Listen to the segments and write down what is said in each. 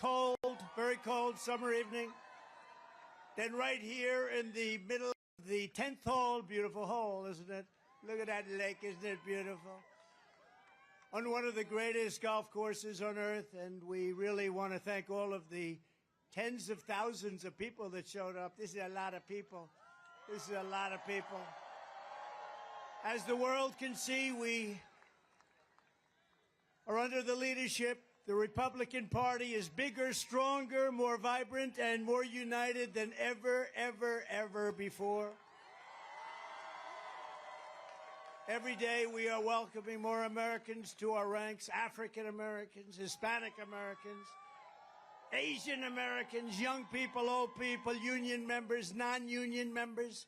cold, very cold summer evening. Then right here in the middle of the 10th hole, beautiful hole, isn't it? Look at that lake, isn't it beautiful? On one of the greatest golf courses on earth, and we really want to thank all of the tens of thousands of people that showed up. This is a lot of people. This is a lot of people. As the world can see, we are under the leadership. The Republican Party is bigger, stronger, more vibrant, and more united than ever before. Every day we are welcoming more Americans to our ranks, African Americans, Hispanic Americans, Asian Americans, young people, old people, union members, non-union members.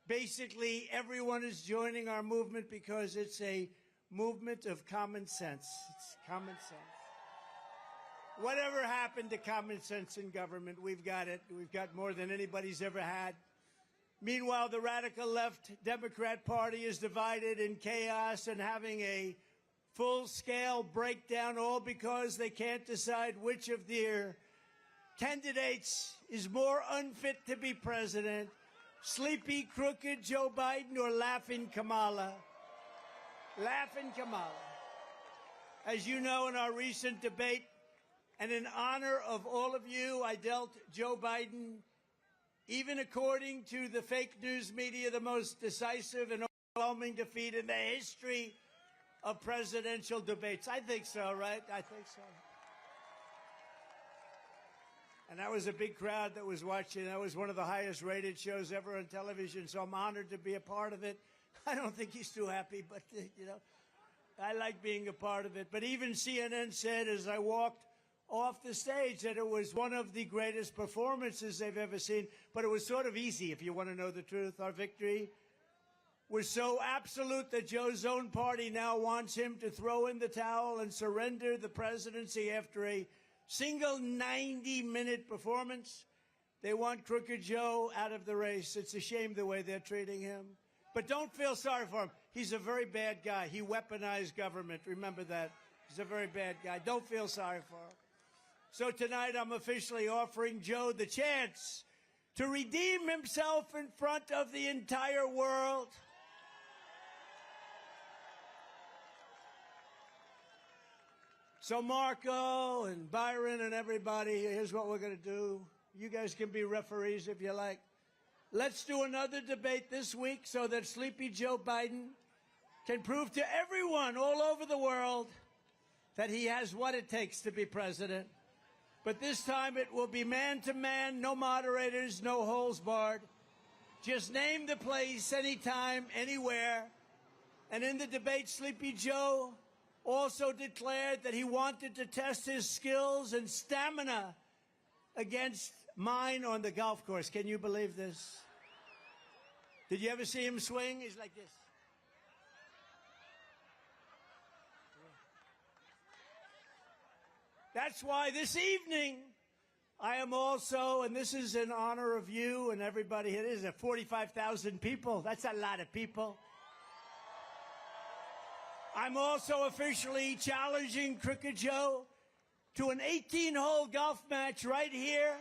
Basically, everyone is joining our movement because it's a movement of common sense. It's common sense. Whatever happened to common sense in government? We've got it. We've got more than anybody's ever had. Meanwhile, the radical left Democrat Party is divided in chaos and having a full-scale breakdown, all because they can't decide which of their candidates is more unfit to be president, sleepy, crooked Joe Biden or laughing Kamala. Laughing Kamala. As you know, in our recent debate, and in honor of all of you, I dealt Joe Biden, even according to the fake news media, the most decisive and overwhelming defeat in the history of presidential debates. I think so, right? I think so. And that was a big crowd that was watching. That was one of the highest rated shows ever on television, so I'm honored to be a part of it. I don't think he's too happy, but, you know, I like being a part of it. But even CNN said as I walked off the stage that it was one of the greatest performances they've ever seen. But it was sort of easy, if you want to know the truth. Our victory was so absolute that Joe's own party now wants him to throw in the towel and surrender the presidency after a single 90-minute performance. They want Crooked Joe out of the race. It's a shame the way they're treating him. But don't feel sorry for him. He's a very bad guy. He weaponized government. Remember that. He's a very bad guy. Don't feel sorry for him. So tonight I'm officially offering Joe the chance to redeem himself in front of the entire world. So Marco and Byron and everybody, here's what we're going to do. You guys can be referees if you like. Let's do another debate this week so that Sleepy Joe Biden can prove to everyone all over the world that he has what it takes to be president. But this time it will be man-to-man, no moderators, no holes barred. Just name the place, anytime, anywhere. And in the debate, Sleepy Joe also declared that he wanted to test his skills and stamina against mine on the golf course. Can you believe this? Did you ever see him swing? He's like this. That's why this evening I am also, and this is in honor of you and everybody here, it is 45,000 people. That's a lot of people. I'm also officially challenging Crooked Joe to an 18-hole golf match right here.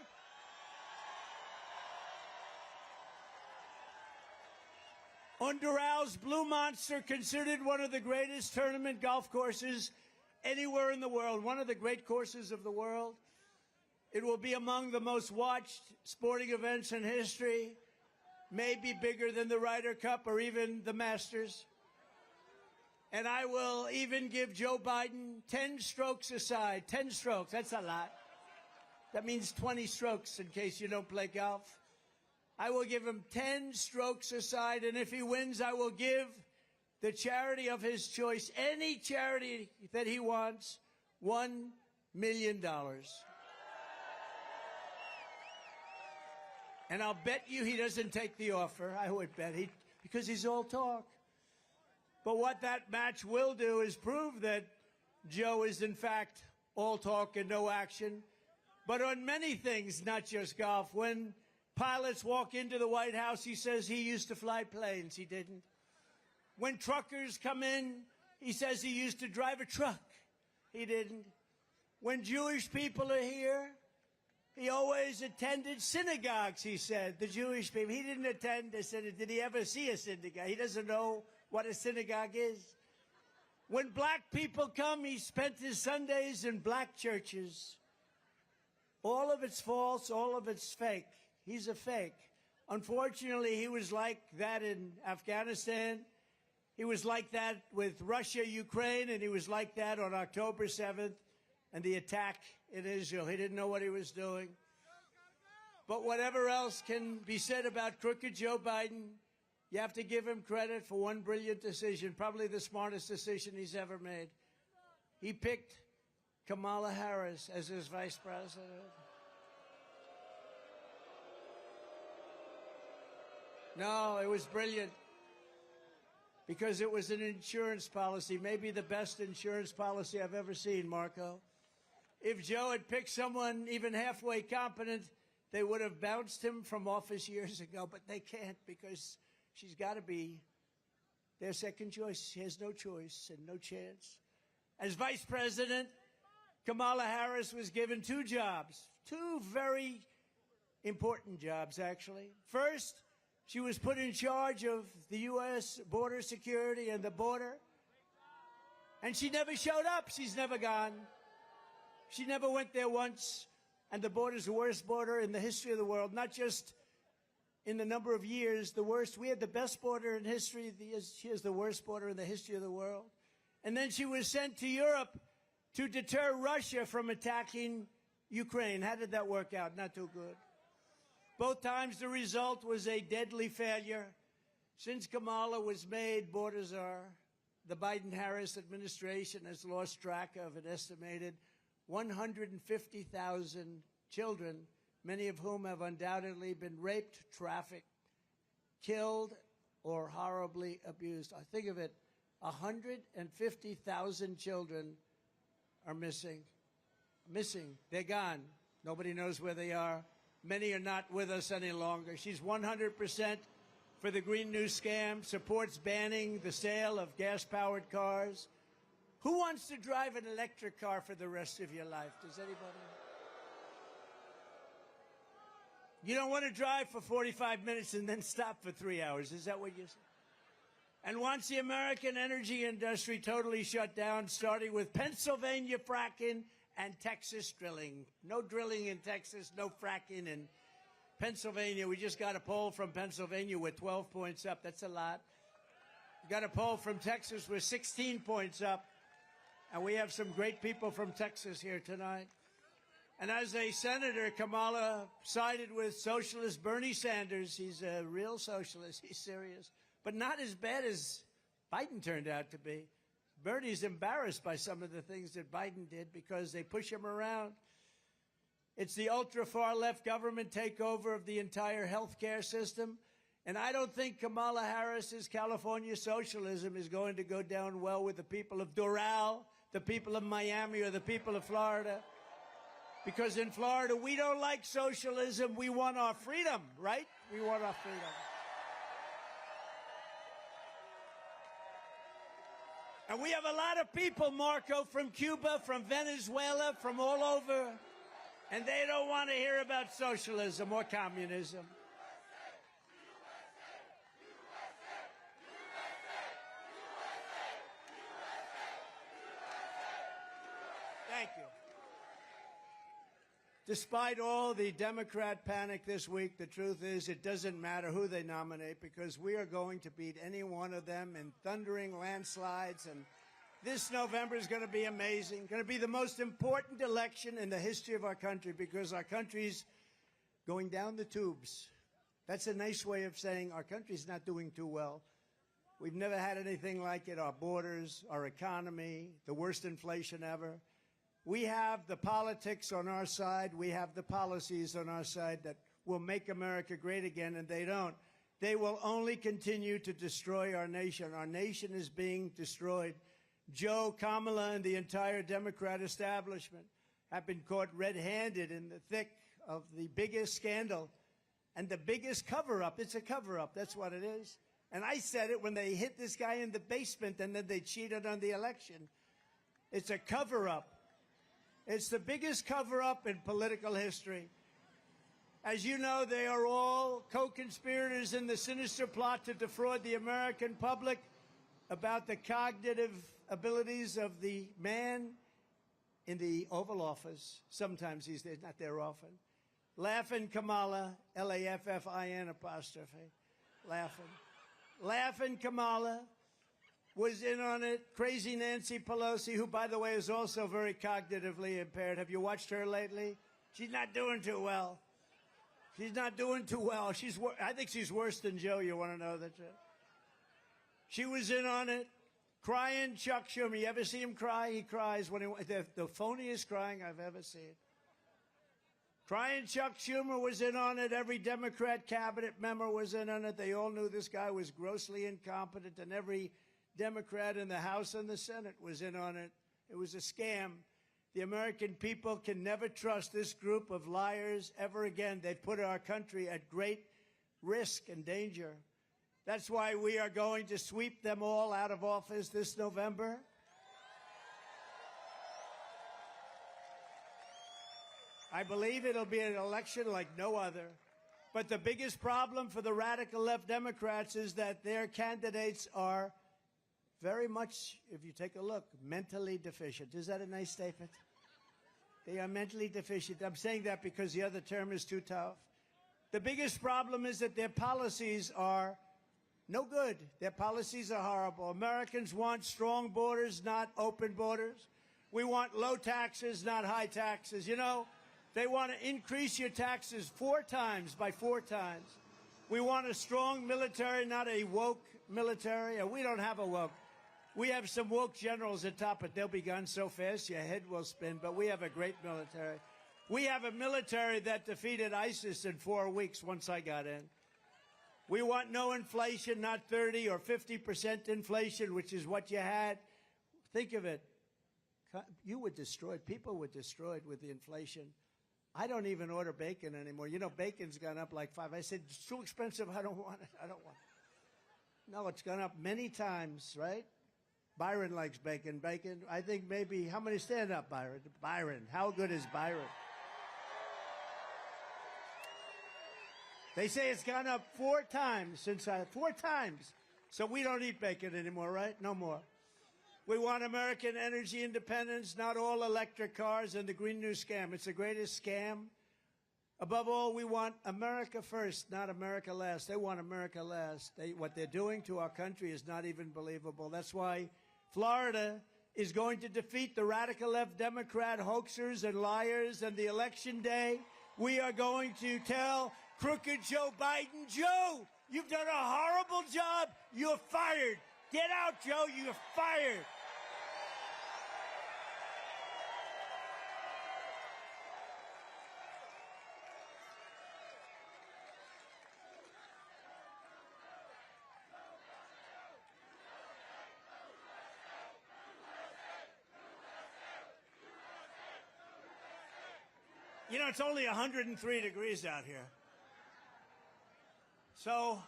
On Doral's Blue Monster, considered one of the greatest tournament golf courses anywhere in the world, one of the great courses of the world. It will be among the most watched sporting events in history, maybe bigger than the Ryder Cup or even the Masters. And I will even give Joe Biden 10 strokes aside. 10 strokes, that's a lot. That means 20 strokes in case you don't play golf. I will give him 10 strokes aside, and if he wins, I will give the charity of his choice, any charity that he wants, $1 million. And I'll bet you he doesn't take the offer. I would bet because he's all talk. But what that match will do is prove that Joe is, in fact, all talk and no action. But on many things, not just golf. When pilots walk into the White House, he says he used to fly planes. He didn't. When truckers come in, he says he used to drive a truck. He didn't. When Jewish people are here, he always attended synagogues, he said, the Jewish people. He didn't attend a synagogue. Did he ever see a synagogue? He doesn't know what a synagogue is. When black people come, he spent his Sundays in black churches. All of it's false, all of it's fake. He's a fake. Unfortunately, he was like that in Afghanistan. He was like that with Russia, Ukraine, and he was like that on October 7th and the attack in Israel. He didn't know what he was doing. But whatever else can be said about crooked Joe Biden, you have to give him credit for one brilliant decision, probably the smartest decision he's ever made. He picked Kamala Harris as his vice president. No, it was brilliant because it was an insurance policy, maybe the best insurance policy I've ever seen, Marco. If Joe had picked someone even halfway competent, they would have bounced him from office years ago, but they can't because she's got to be their second choice. She has no choice and no chance. As vice president, Kamala Harris was given two jobs, two very important jobs, actually. First, she was put in charge of the U.S. border security and the border. And she never showed up. She's never gone. She never went there once. And the border's the worst border in the history of the world, not just in the number of years, the worst. We had the best border in history. She has the worst border in the history of the world. And then she was sent to Europe to deter Russia from attacking Ukraine. How did that work out? Not too good. Both times the result was a deadly failure. Since Kamala was made border czar, the Biden-Harris administration has lost track of an estimated 150,000 children, many of whom have undoubtedly been raped, trafficked, killed, or horribly abused. I think of it, 150,000 children are missing. They're gone. Nobody knows where they are. Many are not with us any longer. She's 100% for the Green New Scam, supports banning the sale of gas-powered cars. Who wants to drive an electric car for the rest of your life? Does anybody? You don't want to drive for 45 minutes and then stop for 3 hours. Is that what you say? And wants the American energy industry totally shut down, starting with Pennsylvania fracking and Texas drilling. No drilling in Texas, no fracking in Pennsylvania. We just got a poll from Pennsylvania with 12 points up. That's a lot. We got a poll from Texas with 16 points up. And we have some great people from Texas here tonight. And as a senator, Kamala sided with socialist Bernie Sanders. He's a real socialist. He's serious. But not as bad as Biden turned out to be. Bernie's embarrassed by some of the things that Biden did because they push him around. It's the ultra-far-left government takeover of the entire health care system. And I don't think Kamala Harris's California socialism is going to go down well with the people of Doral, the people of Miami, or the people of Florida. Because in Florida, we don't like socialism. We want our freedom, right? We want our freedom. And we have a lot of people, Marco, from Cuba, from Venezuela, from all over, and they don't want to hear about socialism or communism. Thank you. Despite all the Democrat panic this week, the truth is it doesn't matter who they nominate because we are going to beat any one of them in thundering landslides. And this November is going to be amazing, going to be the most important election in the history of our country because our country's going down the tubes. That's a nice way of saying our country's not doing too well. We've never had anything like it, our borders, our economy, the worst inflation ever. We have the politics on our side. We have the policies on our side that will make America great again, and they don't. They will only continue to destroy our nation. Our nation is being destroyed. Joe, Kamala, and the entire Democrat establishment have been caught red-handed in the thick of the biggest scandal and the biggest cover-up. It's a cover-up. That's what it is. And I said it when they hit this guy in the basement and then they cheated on the election. It's a cover-up. It's the biggest cover-up in political history. As you know, they are all co-conspirators in the sinister plot to defraud the American public about the cognitive abilities of the man in the Oval Office. Sometimes he's there, not there often. Laughing Kamala, Laffin apostrophe, laughing. Laughing Kamala was in on it. Crazy Nancy Pelosi, who, by the way, is also very cognitively impaired. Have you watched her lately? She's not doing too well. She's not doing too well. I think she's worse than Joe. You want to know that? She was in on it. Crying Chuck Schumer. You ever see him cry? He cries when the phoniest crying I've ever seen. Crying Chuck Schumer was in on it. Every Democrat cabinet member was in on it. They all knew this guy was grossly incompetent, and every Democrat in the House and the Senate was in on it. It was a scam. The American people can never trust this group of liars ever again. They've put our country at great risk and danger. That's why we are going to sweep them all out of office this November. I believe it'll be an election like no other. But the biggest problem for the radical left Democrats is that their candidates are very much, if you take a look, mentally deficient. Is that a nice statement? They are mentally deficient. I'm saying that because the other term is too tough. The biggest problem is that their policies are no good. Their policies are horrible. Americans want strong borders, not open borders. We want low taxes, not high taxes. You know, they want to increase your taxes 4 times, by 4 times. We want a strong military, not a woke military. We don't have a woke. We have some woke generals at top, but they'll be gone so fast your head will spin. But we have a great military. We have a military that defeated ISIS in 4 weeks once I got in. We want no inflation, not 30 or 50% inflation, which is what you had. Think of it. You were destroyed. People were destroyed with the inflation. I don't even order bacon anymore. You know, bacon's gone up like 5. I said, it's too expensive. I don't want it. I don't want it. No, it's gone up many times, right? Byron likes bacon. Bacon, I think maybe, how many stand up, Byron? Byron, how good is Byron? They say it's gone up 4 times since 4 times. So we don't eat bacon anymore, right? No more. We want American energy independence, not all electric cars and the Green New Scam. It's the greatest scam. Above all, we want America first, not America last. They want America last. What they're doing to our country is not even believable. That's why Florida is going to defeat the radical left Democrat hoaxers and liars. And the election day, we are going to tell crooked Joe Biden, Joe, you've done a horrible job. You're fired. Get out, Joe. You're fired. You know, it's only 103 degrees out here. So,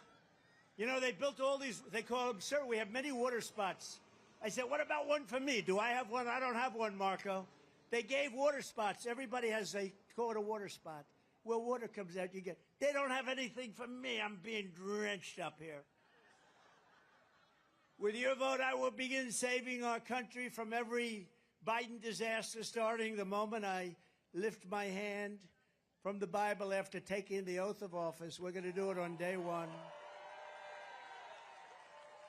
you know, they built all these, they call them, sir, we have many water spots. I said, what about one for me? Do I have one? I don't have one, Marco. They gave water spots. Everybody has, they call it a water spot. Where water comes out, you get, they don't have anything for me. I'm being drenched up here. With your vote, I will begin saving our country from every Biden disaster, starting the moment I lift my hand from the Bible after taking the oath of office. We're going to do it on day 1.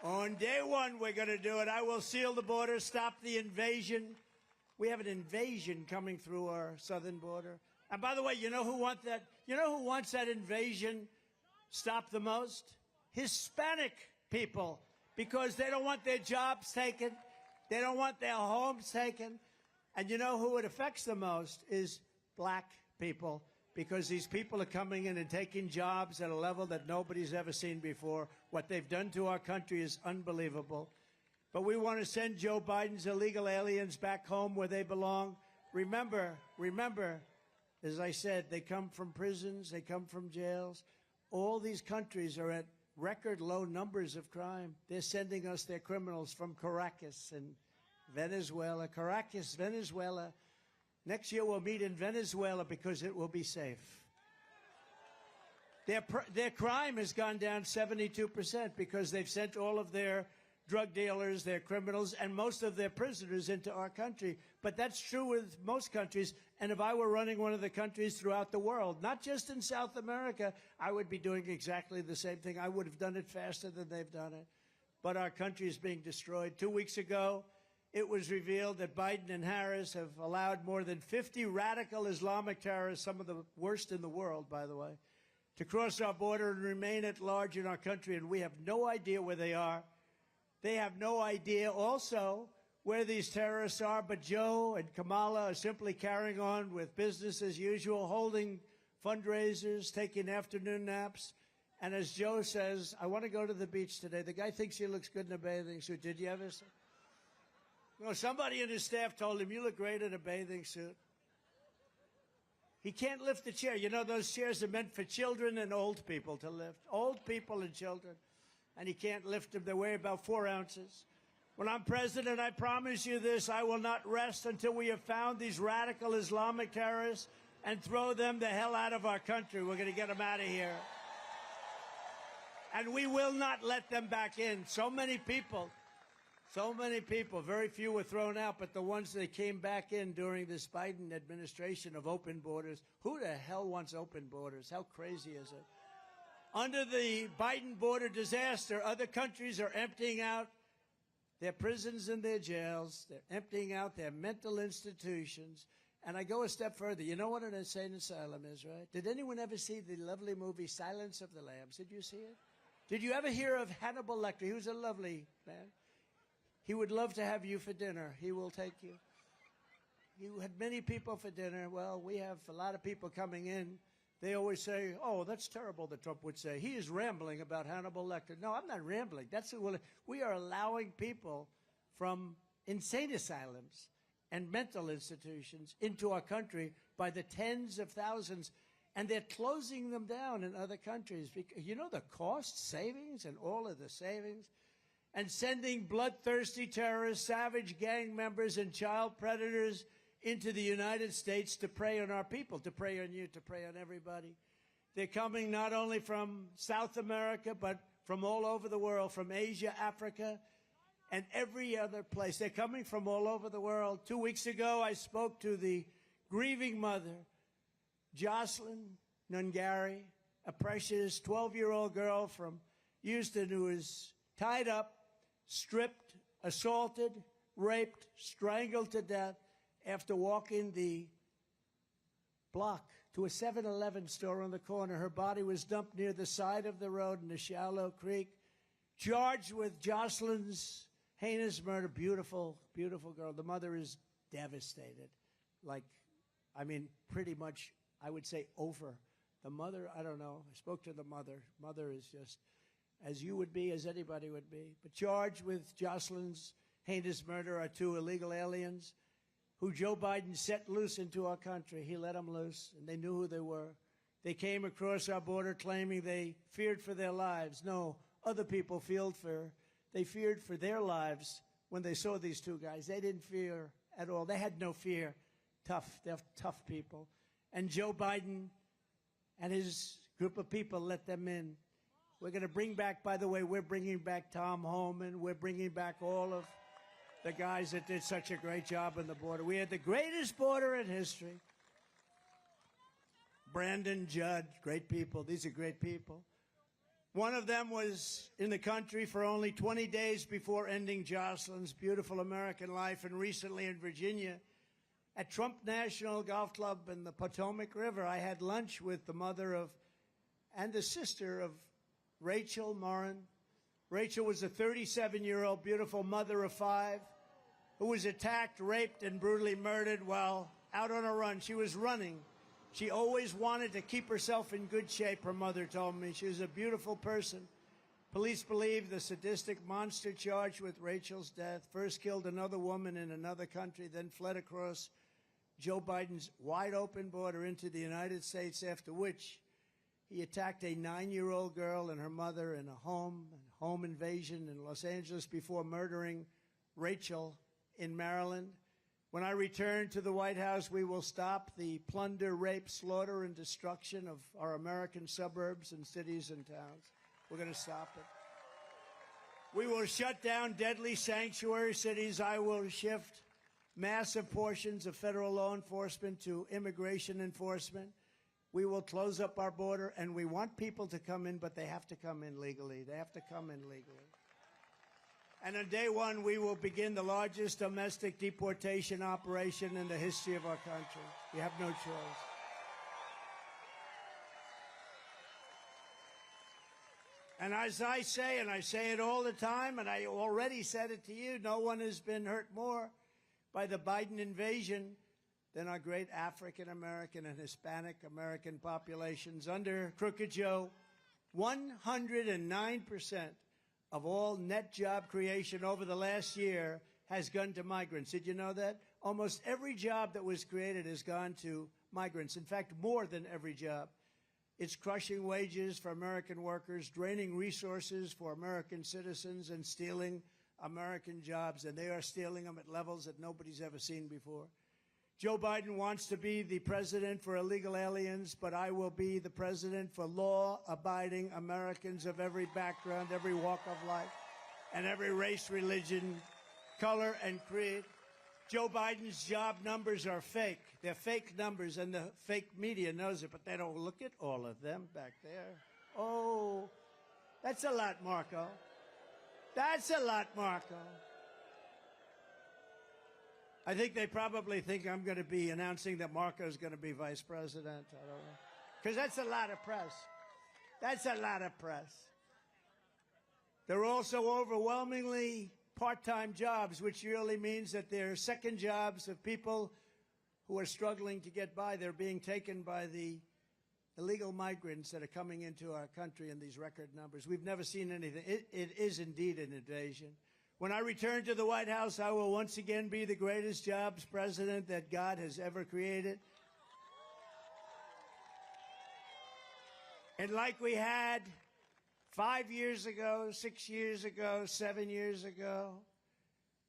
On day 1, we're going to do it. I will seal the border, stop the invasion. We have an invasion coming through our southern border. And by the way, you know who wants that? You know who wants that invasion stopped the most? Hispanic people, because they don't want their jobs taken. They don't want their homes taken. And you know who it affects the most is black people, because these people are coming in and taking jobs at a level that nobody's ever seen before. What they've done to our country is unbelievable. But we want to send Joe Biden's illegal aliens back home where they belong. Remember, as I said, they come from prisons, they come from jails. All these countries are at record low numbers of crime. They're sending us their criminals from Caracas and Venezuela. Caracas, Venezuela. Next year we'll meet in Venezuela because it will be safe. Their crime has gone down 72% because they've sent all of their drug dealers, their criminals, and most of their prisoners into our country. But that's true with most countries. And if I were running one of the countries throughout the world, not just in South America, I would be doing exactly the same thing. I would have done it faster than they've done it. But our country is being destroyed. 2 weeks ago, it was revealed that Biden and Harris have allowed more than 50 radical Islamic terrorists, some of the worst in the world, by the way, to cross our border and remain at large in our country, and we have no idea where they are. They have no idea also where these terrorists are, but Joe and Kamala are simply carrying on with business as usual, holding fundraisers, taking afternoon naps. And as Joe says, I want to go to the beach today. The guy thinks he looks good in a bathing suit. Did you ever say? No, somebody in his staff told him, you look great in a bathing suit. He can't lift the chair. You know, those chairs are meant for children and old people to lift. Old people and children. And he can't lift them. They weigh about 4 ounces. When I'm president, I promise you this, I will not rest until we have found these radical Islamic terrorists and throw them the hell out of our country. We're going to get them out of here. And we will not let them back in. So many people, very few were thrown out, but the ones that came back in during this Biden administration of open borders, who the hell wants open borders? How crazy is it? Under the Biden border disaster, other countries are emptying out their prisons and their jails. They're emptying out their mental institutions. And I go a step further. You know what an insane asylum is, right? Did anyone ever see the lovely movie Silence of the Lambs? Did you see it? Did you ever hear of Hannibal Lecter? He was a lovely man. He would love to have you for dinner. He will take you. You had many people for dinner. Well, we have a lot of people coming in. They always say, oh, that's terrible, that Trump would say. He is rambling about Hannibal Lecter. No, I'm not rambling. We are allowing people from insane asylums and mental institutions into our country by the tens of thousands, and they're closing them down in other countries. Because, you know, the cost savings and all of the savings, and sending bloodthirsty terrorists, savage gang members, and child predators into the United States to prey on our people, to prey on you, to prey on everybody. They're coming not only from South America, but from all over the world, from Asia, Africa, and every other place. They're coming from all over the world. 2 weeks ago, I spoke to the grieving mother, Jocelyn Nungari, a precious 12-year-old girl from Houston who was tied up, stripped, assaulted, raped, strangled to death after walking the block to a 7-Eleven store on the corner. Her body was dumped near the side of the road in a shallow creek, charged with Jocelyn's heinous murder. Beautiful, beautiful girl. The mother is devastated. Pretty much, I would say, over. The mother, I don't know. I spoke to the mother. Mother is just as you would be, as anybody would be. But charged with Jocelyn's heinous murder are 2 illegal aliens who Joe Biden set loose into our country. He let them loose, and they knew who they were. They came across our border claiming they feared for their lives. No, other people they feared for their lives when they saw these 2 guys. They didn't fear at all. They had no fear. They're tough people. And Joe Biden and his group of people let them in. We're going to bring back, by the way, we're bringing back Tom Homan. We're bringing back all of the guys that did such a great job on the border. We had the greatest border in history. Brandon, Judd, great people. These are great people. One of them was in the country for only 20 days before ending Jocelyn's beautiful American life, and recently in Virginia at Trump National Golf Club in the Potomac River, I had lunch with the mother of and the sister of Rachel Morin. Rachel was a 37-year-old beautiful mother of 5 who was attacked, raped, and brutally murdered while out on a run. She was running. She always wanted to keep herself in good shape, her mother told me. She was a beautiful person. Police believe the sadistic monster charged with Rachel's death first killed another woman in another country, then fled across Joe Biden's wide-open border into the United States, after which he attacked a 9-year-old girl and her mother in a home invasion in Los Angeles before murdering Rachel in Maryland. When I return to the White House, we will stop the plunder, rape, slaughter, and destruction of our American suburbs and cities and towns. We're going to stop it. We will shut down deadly sanctuary cities. I will shift massive portions of federal law enforcement to immigration enforcement. We will close up our border, and we want people to come in, but they have to come in legally. They have to come in legally. And on day one, we will begin the largest domestic deportation operation in the history of our country. We have no choice. And as I say, and I say it all the time, and I already said it to you, no one has been hurt more by the Biden invasion than our great African-American and Hispanic American populations. Under Crooked Joe, 109% of all net job creation over the last year has gone to migrants. Did you know that? Almost every job that was created has gone to migrants. In fact, more than every job. It's crushing wages for American workers, draining resources for American citizens, and stealing American jobs. And they are stealing them at levels that nobody's ever seen before. Joe Biden wants to be the president for illegal aliens, but I will be the president for law-abiding Americans of every background, every walk of life, and every race, religion, color, and creed. Joe Biden's job numbers are fake. They're fake numbers, and the fake media knows it, but they don't look at all of them back there. Oh, that's a lot, Marco. That's a lot, Marco. I think they probably think I'm going to be announcing that Marco is going to be vice president. I don't know. Because that's a lot of press. That's a lot of press. They're also overwhelmingly part-time jobs, which really means that they're second jobs of people who are struggling to get by. They're being taken by the illegal migrants that are coming into our country in these record numbers. We've never seen anything. It is indeed an invasion. When I return to the White House, I will once again be the greatest jobs president that God has ever created. And like we had 5 years ago, 6 years ago, 7 years ago,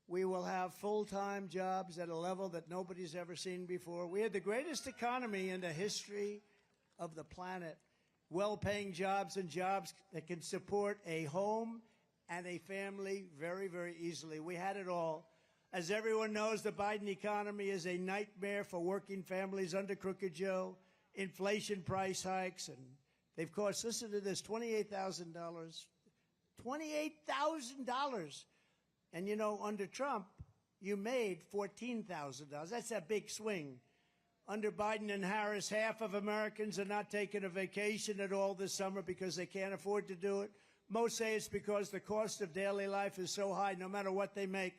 we will have full-time jobs at a level that nobody's ever seen before. We had the greatest economy in the history of the planet. Well-paying jobs and jobs that can support a home and a family very, very easily. We had it all. As everyone knows, the Biden economy is a nightmare for working families under Crooked Joe. Inflation, price hikes, and they've cost, listen to this, $28,000. $28,000. And you know, under Trump, you made $14,000. That's a big swing. Under Biden and Harris, half of Americans are not taking a vacation at all this summer because they can't afford to do it. Most say it's because the cost of daily life is so high, no matter what they make,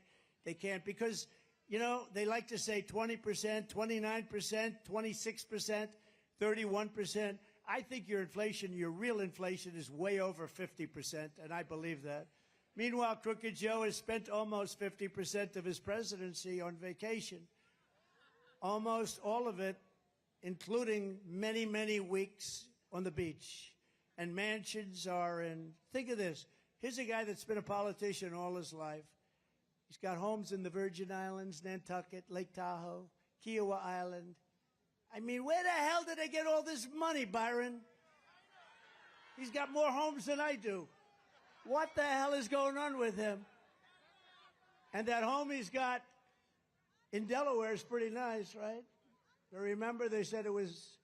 they can't. Because, you know, they like to say 20%, 29%, 26%, 31%. I think your inflation, your real inflation, is way over 50%, and I believe that. Meanwhile, Crooked Joe has spent almost 50% of his presidency on vacation. Almost all of it, including many, many weeks on the beach. And mansions are in, think of this. Here's a guy that's been a politician all his life. He's got homes in the Virgin Islands, Nantucket, Lake Tahoe, Kiowa Island. I mean, where the hell did they get all this money, Byron? He's got more homes than I do. What the hell is going on with him? And that home he's got in Delaware is pretty nice, right? But remember, they said it was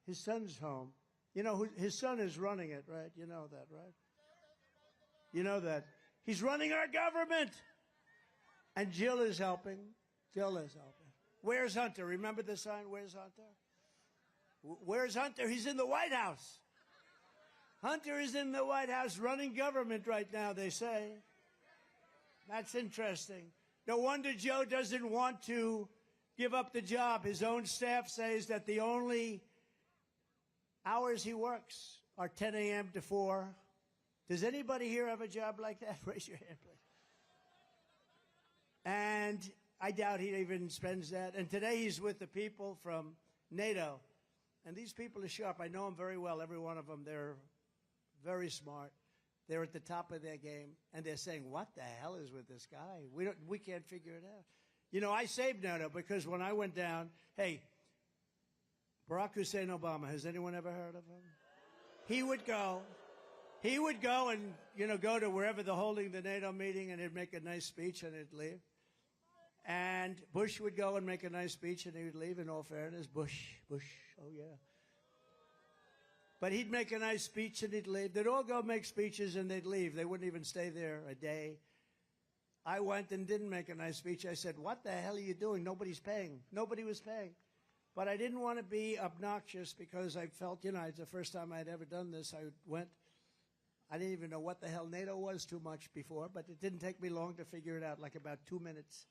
his son's home. You know, his son is running it, right? You know that, right? You know that. He's running our government. And Jill is helping. Jill is helping. Where's Hunter? Remember the sign? Where's Hunter? Where's Hunter? He's in the White House. Hunter is in the White House running government right now, they say. That's interesting. No wonder Joe doesn't want to give up the job. His own staff says that the only hours he works are 10 a.m. to 4. Does anybody here have a job like that? Raise your hand, please. And I doubt he even spends that. And today he's with the people from NATO. And these people are sharp. I know them very well, every one of them. They're very smart. They're at the top of their game. And they're saying, what the hell is with this guy? We can't figure it out. You know, I saved NATO because when I went down, hey, Barack Hussein Obama, has anyone ever heard of him? He would go and, you know, go to wherever they're holding the NATO meeting, and he'd make a nice speech and he'd leave. And Bush would go and make a nice speech and he would leave, in all fairness. Bush, oh yeah. But he'd make a nice speech and he'd leave. They'd all go make speeches and they'd leave. They wouldn't even stay there a day. I went and didn't make a nice speech. I said, what the hell are you doing? Nobody's paying. Nobody was paying. But I didn't want to be obnoxious because I felt, you know, it's the first time I'd ever done this. I went. I didn't even know what the hell NATO was too much before, but it didn't take me long to figure it out, like about 2 minutes.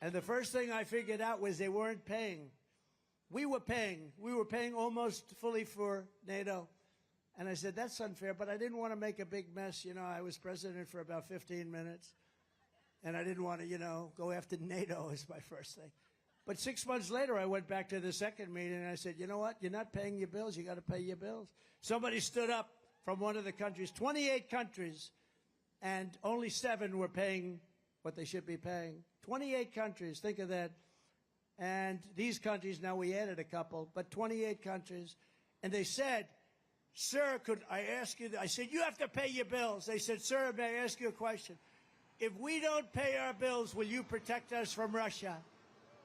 And the first thing I figured out was they weren't paying. We were paying. We were paying almost fully for NATO. And I said, that's unfair, but I didn't want to make a big mess. You know, I was president for about 15 minutes, and I didn't want to, you know, go after NATO as my first thing. But 6 months later, I went back to the second meeting, and I said, you know what? You're not paying your bills. You got to pay your bills. Somebody stood up from one of the countries, 28 countries, and only 7 were paying what they should be paying. 28 countries, think of that. And these countries, now we added a couple, but 28 countries. And they said, sir, could I ask you, I said, you have to pay your bills. They said, sir, may I ask you a question? If we don't pay our bills, will you protect us from Russia?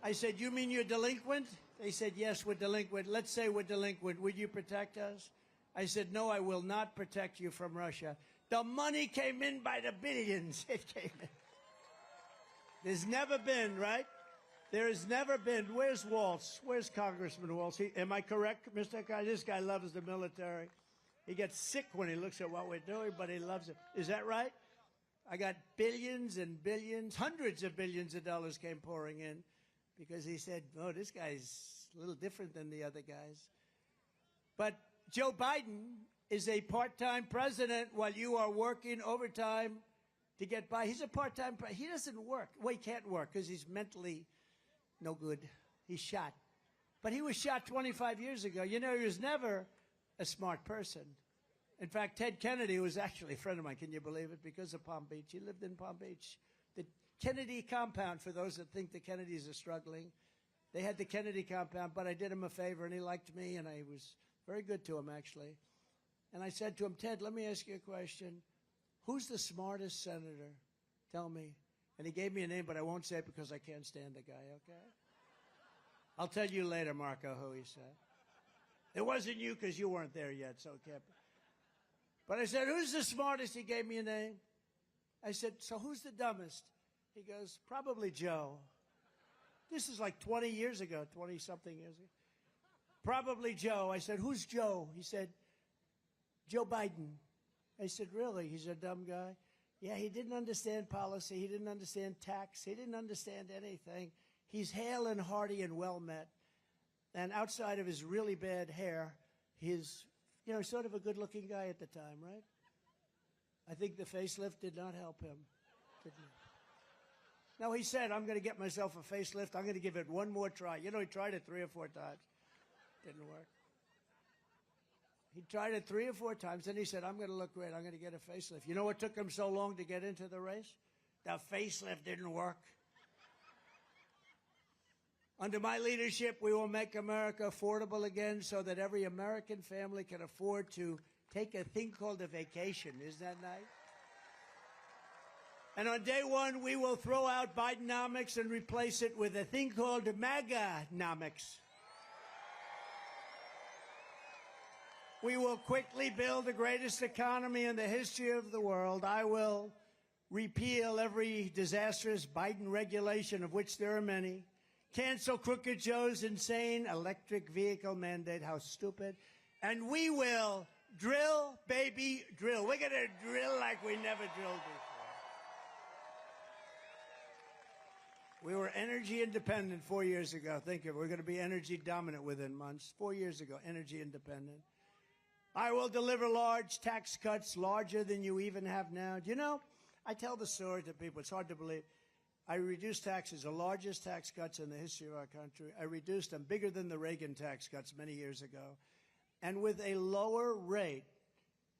I said, you mean you're delinquent? They said, yes, we're delinquent. Let's say we're delinquent. Would you protect us? I said, no, I will not protect you from Russia. The money came in by the billions. It came in. There's never been, right? There has never been. Where's Waltz? Where's Congressman Waltz? Am I correct, Mr. Guy? This guy loves the military. He gets sick when he looks at what we're doing, but he loves it. Is that right? I got billions and billions, hundreds of billions of dollars came pouring in because he said, oh, this guy's a little different than the other guys. But Joe Biden is a part-time president while you are working overtime to get by. He's a part-time president. He doesn't work. Well, he can't work because he's mentally no good. He's shot. But he was shot 25 years ago. You know, he was never a smart person. In fact, Ted Kennedy was actually a friend of mine. Can you believe it? Because of Palm Beach. He lived in Palm Beach. The Kennedy compound, for those that think the Kennedys are struggling, they had the Kennedy compound, but I did him a favor, and he liked me, and I was very good to him, actually. And I said to him, Ted, let me ask you a question. Who's the smartest senator? Tell me. And he gave me a name, but I won't say it because I can't stand the guy, okay? I'll tell you later, Marco, who he said. It wasn't you because you weren't there yet, so it can't be. But I said, who's the smartest? He gave me a name. I said, so who's the dumbest? He goes, probably Joe. This is like 20 years ago, 20-something years ago. Probably Joe. I said, who's Joe? He said, Joe Biden. I said, really? He's a dumb guy? Yeah, he didn't understand policy. He didn't understand tax. He didn't understand anything. He's hale and hearty and well-met. And outside of his really bad hair, he's, you know, sort of a good-looking guy at the time, right? I think the facelift did not help him. No, he said, I'm going to get myself a facelift. I'm going to give it one more try. You know, he tried it 3 or 4 times. Didn't work. He tried it 3 or 4 times, and he said, I'm going to look great. I'm going to get a facelift. You know what took him so long to get into the race? The facelift didn't work. Under my leadership, we will make America affordable again so that every American family can afford to take a thing called a vacation. Isn't that nice? And on day one, we will throw out Bidenomics and replace it with a thing called MAGA-nomics. We will quickly build the greatest economy in the history of the world. I will repeal every disastrous Biden regulation, of which there are many. Cancel Crooked Joe's insane electric vehicle mandate. How stupid. And we will drill, baby, drill. We're going to drill like we never drilled before. We were energy independent 4 years ago. Think of it. We're going to be energy dominant within months. 4 years ago, energy independent. I will deliver large tax cuts, larger than you even have now. Do you know, I tell the story to people. It's hard to believe. I reduced taxes, the largest tax cuts in the history of our country. I reduced them bigger than the Reagan tax cuts many years ago. And with a lower rate,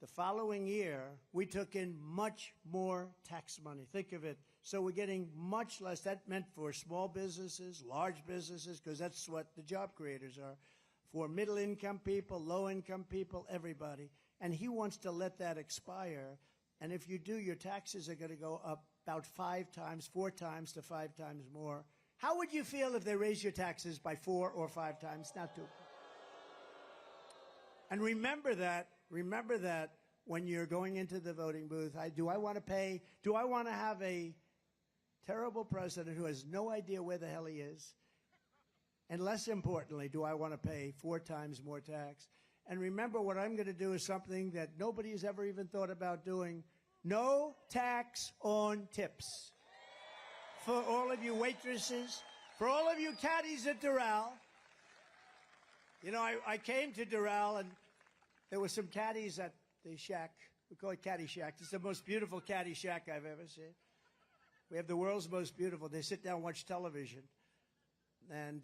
the following year, we took in much more tax money. Think of it, So we're getting much less. That meant for small businesses, large businesses, because that's what the job creators are. For middle-income people, low-income people, everybody. And he wants to let that expire. And if you do, your taxes are going to go up about 4 times to 5 times more. How would you feel if they raise your taxes by 4 or 5 times? Not 2. And remember that when you're going into the voting booth. Do I want to have a terrible president who has no idea where the hell he is? And less importantly, do I want to pay 4 times more tax? And remember, what I'm going to do is something that nobody has ever even thought about doing. No tax on tips. For all of you waitresses, for all of you caddies at Doral. You know, I came to Doral, and there were some caddies at the shack. We call it Caddy Shack. It's the most beautiful caddy shack I've ever seen. We have the world's most beautiful. They sit down and watch television. And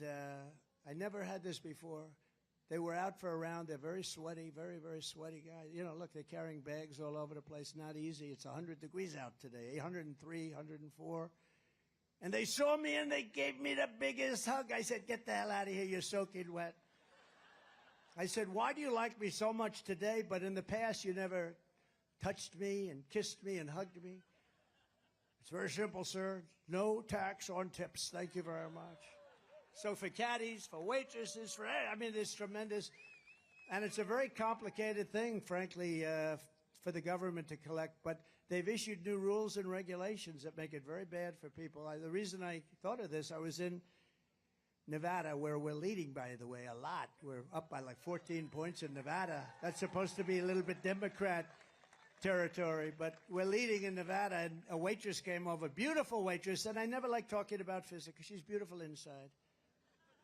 I never had this before. They were out for a round. They're very sweaty, very, very sweaty guys. You know, look, they're carrying bags all over the place. Not easy. It's 100 degrees out today, 103, 104. And they saw me, and they gave me the biggest hug. I said, get the hell out of here. You're soaking wet. I said, why do you like me so much today, but in the past you never touched me and kissed me and hugged me? It's very simple, sir. No tax on tips. Thank you very much. So for caddies, for waitresses, it's tremendous. And it's a very complicated thing, frankly, for the government to collect. But they've issued new rules and regulations that make it very bad for people. The reason I thought of this, I was in Nevada, where we're leading, by the way, a lot. We're up by like 14 points in Nevada. That's supposed to be a little bit Democrat territory, but we're leading in Nevada, and a waitress came over, beautiful waitress, and I never like talking about physics, because she's beautiful inside.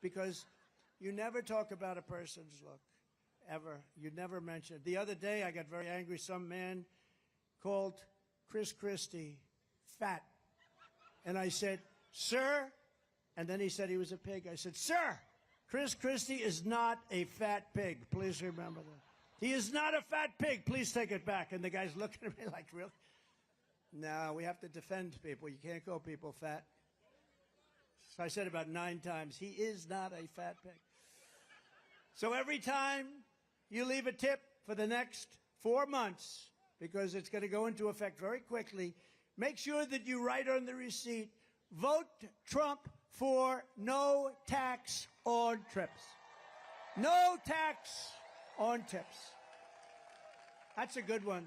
Because you never talk about a person's look, ever. You never mention it. The other day, I got very angry. Some man called Chris Christie fat. And I said, sir, and then he said he was a pig. I said, sir, Chris Christie is not a fat pig. Please remember that. He is not a fat pig. Please take it back. And the guy's looking at me like, really? No, we have to defend people. You can't call people fat. So I said about 9 times, he is not a fat pig. So every time you leave a tip for the next 4 months, because it's going to go into effect very quickly, make sure that you write on the receipt, vote Trump for no tax on trips. No tax on tips. That's a good one.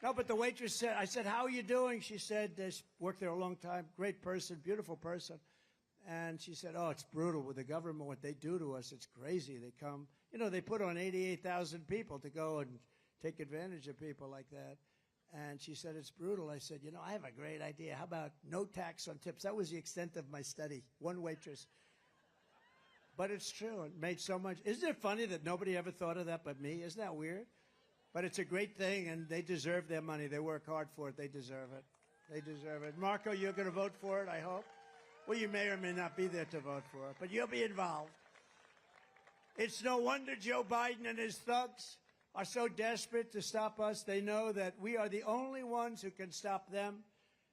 No, but the waitress said, I said, how are you doing? She said, worked there a long time, great person, beautiful person. And she said, oh, it's brutal with the government, what they do to us. It's crazy. They come, you know, they put on 88,000 people to go and take advantage of people like that. And she said, it's brutal. I said, you know, I have a great idea. How about no tax on tips? That was the extent of my study. One waitress. But it's true. It made so much. Isn't it funny that nobody ever thought of that but me? Isn't that weird? But it's a great thing, and they deserve their money. They work hard for it. They deserve it. They deserve it. Marco, you're going to vote for it, I hope. Well, you may or may not be there to vote for it, but you'll be involved. It's no wonder Joe Biden and his thugs are so desperate to stop us. They know that we are the only ones who can stop them.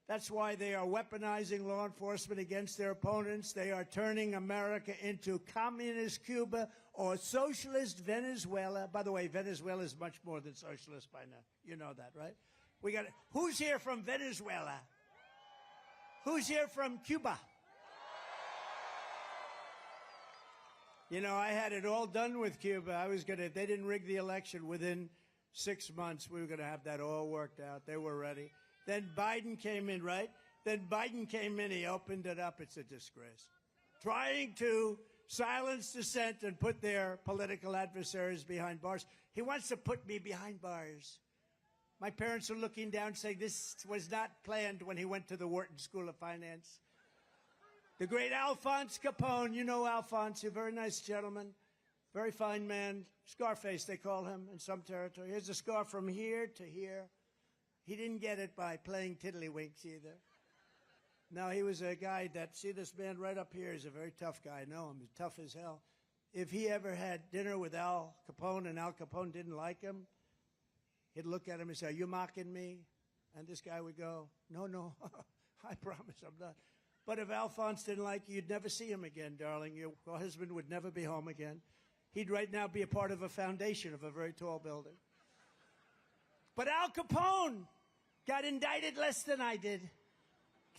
That's why they are weaponizing law enforcement against their opponents. They are turning America into communist Cuba or socialist Venezuela. By the way, Venezuela is much more than socialist by now. You know that, right? Who's here from Venezuela? Who's here from Cuba? You know, I had it all done with Cuba. They didn't rig the election. Within 6 months, we were going to have that all worked out. They were ready. Then Biden came in, right? Then Biden came in. He opened it up. It's a disgrace. Trying to silence dissent and put their political adversaries behind bars. He wants to put me behind bars. My parents are looking down saying this was not planned when he went to the Wharton School of Finance. The great Alphonse Capone, you know Alphonse, a very nice gentleman, very fine man. Scarface, they call him in some territory. Here's a scar from here to here. He didn't get it by playing tiddlywinks either. No, he was a guy that, see this man right up here, he's a very tough guy. I know him, he's tough as hell. If he ever had dinner with Al Capone and Al Capone didn't like him, he'd look at him and say, are you mocking me? And this guy would go, no, I promise I'm not. But if Alphonse didn't like you, you'd never see him again, darling. Your husband would never be home again. He'd right now be a part of a foundation of a very tall building. But Al Capone got indicted less than I did.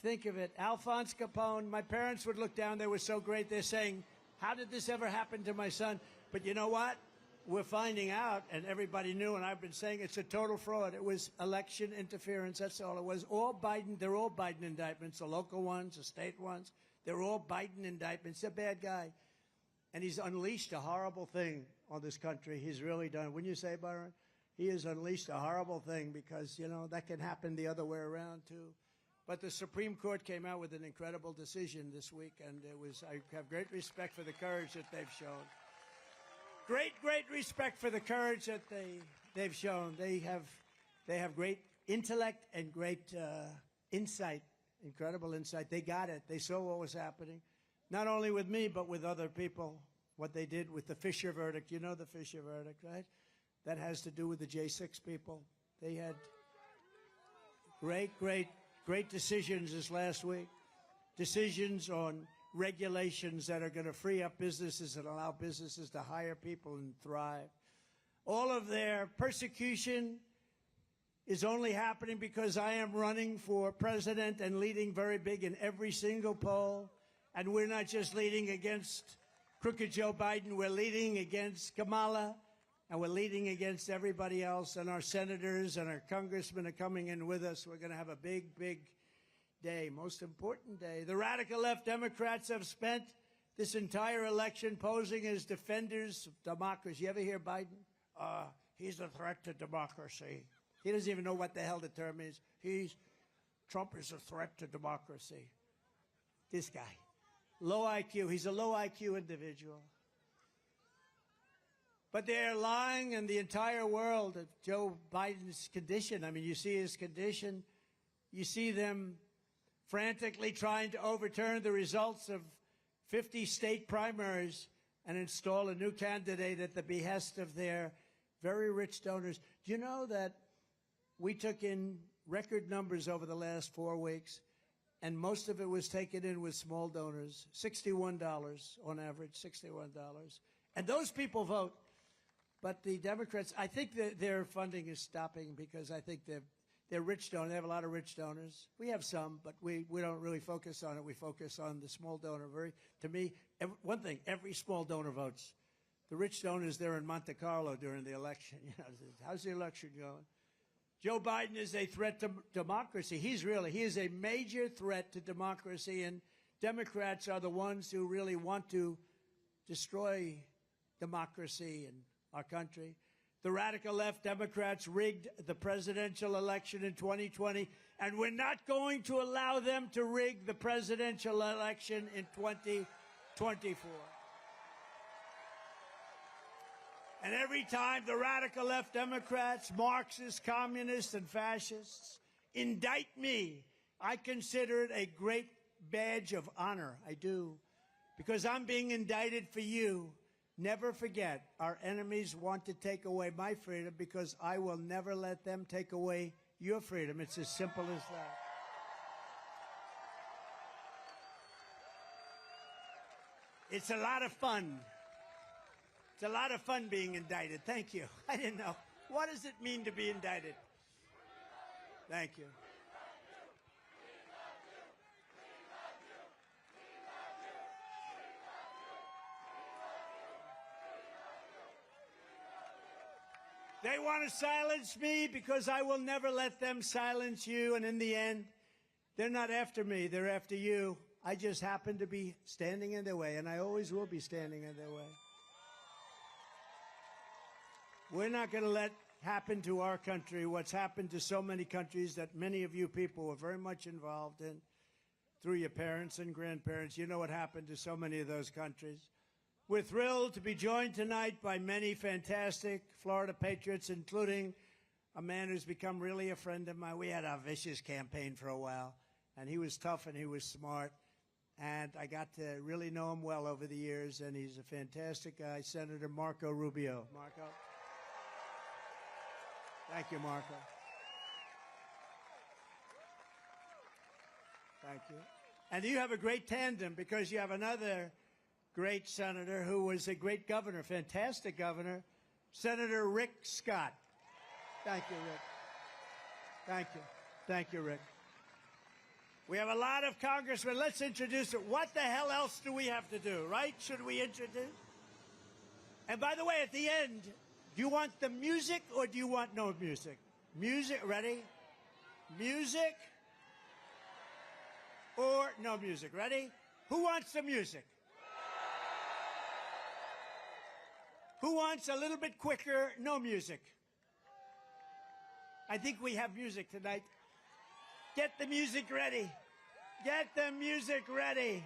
Think of it. Alphonse Capone. My parents would look down. They were so great. They're saying, how did this ever happen to my son? But you know what? We're finding out, and everybody knew, and I've been saying it's a total fraud. It was election interference. That's all it was. All Biden. They're all Biden indictments, the local ones, the state ones. They're all Biden indictments. He's a bad guy. And he's unleashed a horrible thing on this country. He's really done. Wouldn't you say, Byron? He has unleashed a horrible thing because, you know, that can happen the other way around, too. But the Supreme Court came out with an incredible decision this week, and I have great respect for the courage that they've shown. Great respect for the courage that they've shown. They have great intellect and great insight, incredible insight. They got it. They saw what was happening, not only with me, but with other people, what they did with the Fisher verdict. You know the Fisher verdict, right? That has to do with the J6 people. They had great decisions this last week. Decisions on regulations that are going to free up businesses and allow businesses to hire people and thrive. All of their persecution is only happening because I am running for president and leading very big in every single poll. And we're not just leading against crooked Joe Biden. We're leading against Kamala, and we're leading against everybody else. And our senators and our congressmen are coming in with us. We're going to have a big day, most important day. The radical left Democrats have spent this entire election posing as defenders of democracy. You ever hear Biden? He's a threat to democracy. He doesn't even know what the hell the term is. Trump is a threat to democracy. This guy. Low IQ. He's a low IQ individual. But they're lying in the entire world of Joe Biden's condition. I mean, you see his condition. You see them frantically trying to overturn the results of 50 state primaries and install a new candidate at the behest of their very rich donors. Do you know that we took in record numbers over the last 4 weeks, and most of it was taken in with small donors, $61 on average, $61. And those people vote. But the Democrats, I think that their funding is stopping because I think they're rich donors. They have a lot of rich donors. We have some, but we don't really focus on it. We focus on the small donor. To me, one thing, every small donor votes. The rich donors, they're in Monte Carlo during the election. You know, how's the election going? Joe Biden is a threat to democracy. He is a major threat to democracy, and Democrats are the ones who really want to destroy democracy in our country. The radical left Democrats rigged the presidential election in 2020, and we're not going to allow them to rig the presidential election in 2024. And every time the radical left Democrats, Marxists, communists, and fascists indict me, I consider it a great badge of honor. I do. Because I'm being indicted for you. Never forget, our enemies want to take away my freedom because I will never let them take away your freedom. It's as simple as that. It's a lot of fun. It's a lot of fun being indicted. Thank you. I didn't know. What does it mean to be indicted? Thank you. They want to silence me because I will never let them silence you. And in the end, they're not after me. They're after you. I just happen to be standing in their way, and I always will be standing in their way. We're not going to let happen to our country what's happened to so many countries that many of you people were very much involved in through your parents and grandparents. You know what happened to so many of those countries. We're thrilled to be joined tonight by many fantastic Florida patriots, including a man who's become really a friend of mine. We had a vicious campaign for a while, and he was tough and he was smart. And I got to really know him well over the years, and he's a fantastic guy, Senator Marco Rubio. Marco? Thank you, Marco. Thank you. And you have a great tandem because you have another great senator who was a great governor, fantastic governor, Senator Rick Scott. Thank you, Rick. Thank you. Thank you, Rick. We have a lot of congressmen. Let's introduce it. What the hell else do we have to do, right? Should we introduce? And by the way, at the end, do you want the music or do you want no music? Music, ready? Music or no music, ready? Who wants the music? Who wants a little bit quicker, no music? I think we have music tonight. Get the music ready. Get the music ready.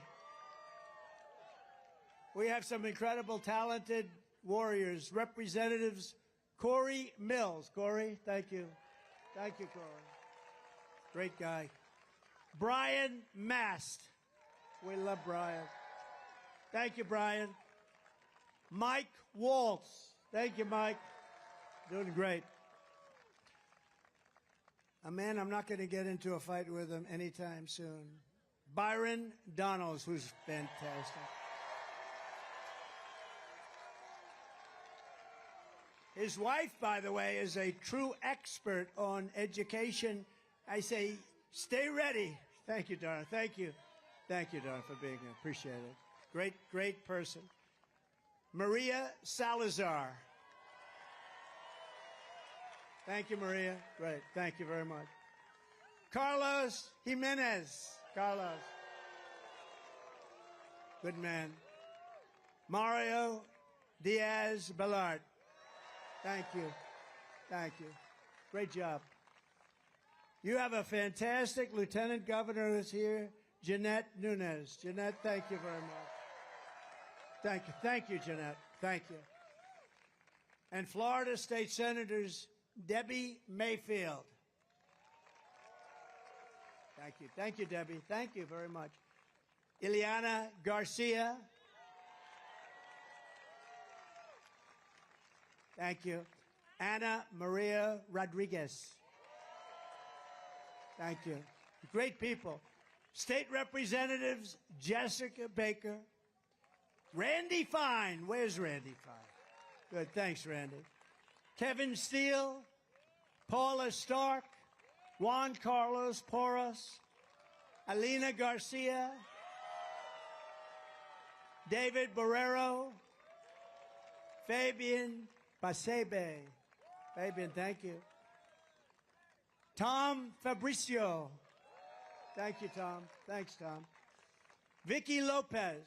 We have some incredible, talented warriors, representatives. Corey Mills. Corey, thank you. Thank you, Corey. Great guy. Brian Mast. We love Brian. Thank you, Brian. Mike Waltz. Thank you, Mike. Doing great. A man I'm not going to get into a fight with him anytime soon. Byron Donalds, who's fantastic. His wife, by the way, is a true expert on education. I say, stay ready. Thank you, Dara. Thank you. Thank you, Dara, for being here. Appreciate it. Great, great person. Maria Salazar. Thank you, Maria. Great. Thank you very much. Carlos Jimenez. Carlos. Good man. Mario Diaz-Balart. Thank you. Thank you. Great job. You have a fantastic lieutenant governor who's here, Jeanette Nunes. Jeanette, thank you very much. Thank you. Thank you, Jeanette. Thank you. And Florida State Senators Debbie Mayfield. Thank you. Thank you, Debbie. Thank you very much. Ileana Garcia. Thank you. Ana Maria Rodriguez. Thank you. Great people. State Representatives Jessica Baker. Randy Fine. Where's Randy Fine? Good. Thanks, Randy. Kevin Steele. Paula Stark. Juan Carlos Porras. Alina Garcia. David Barrero. Fabian Pasebe. Fabian, thank you. Tom Fabricio. Thank you, Tom. Thanks, Tom. Vicky Lopez.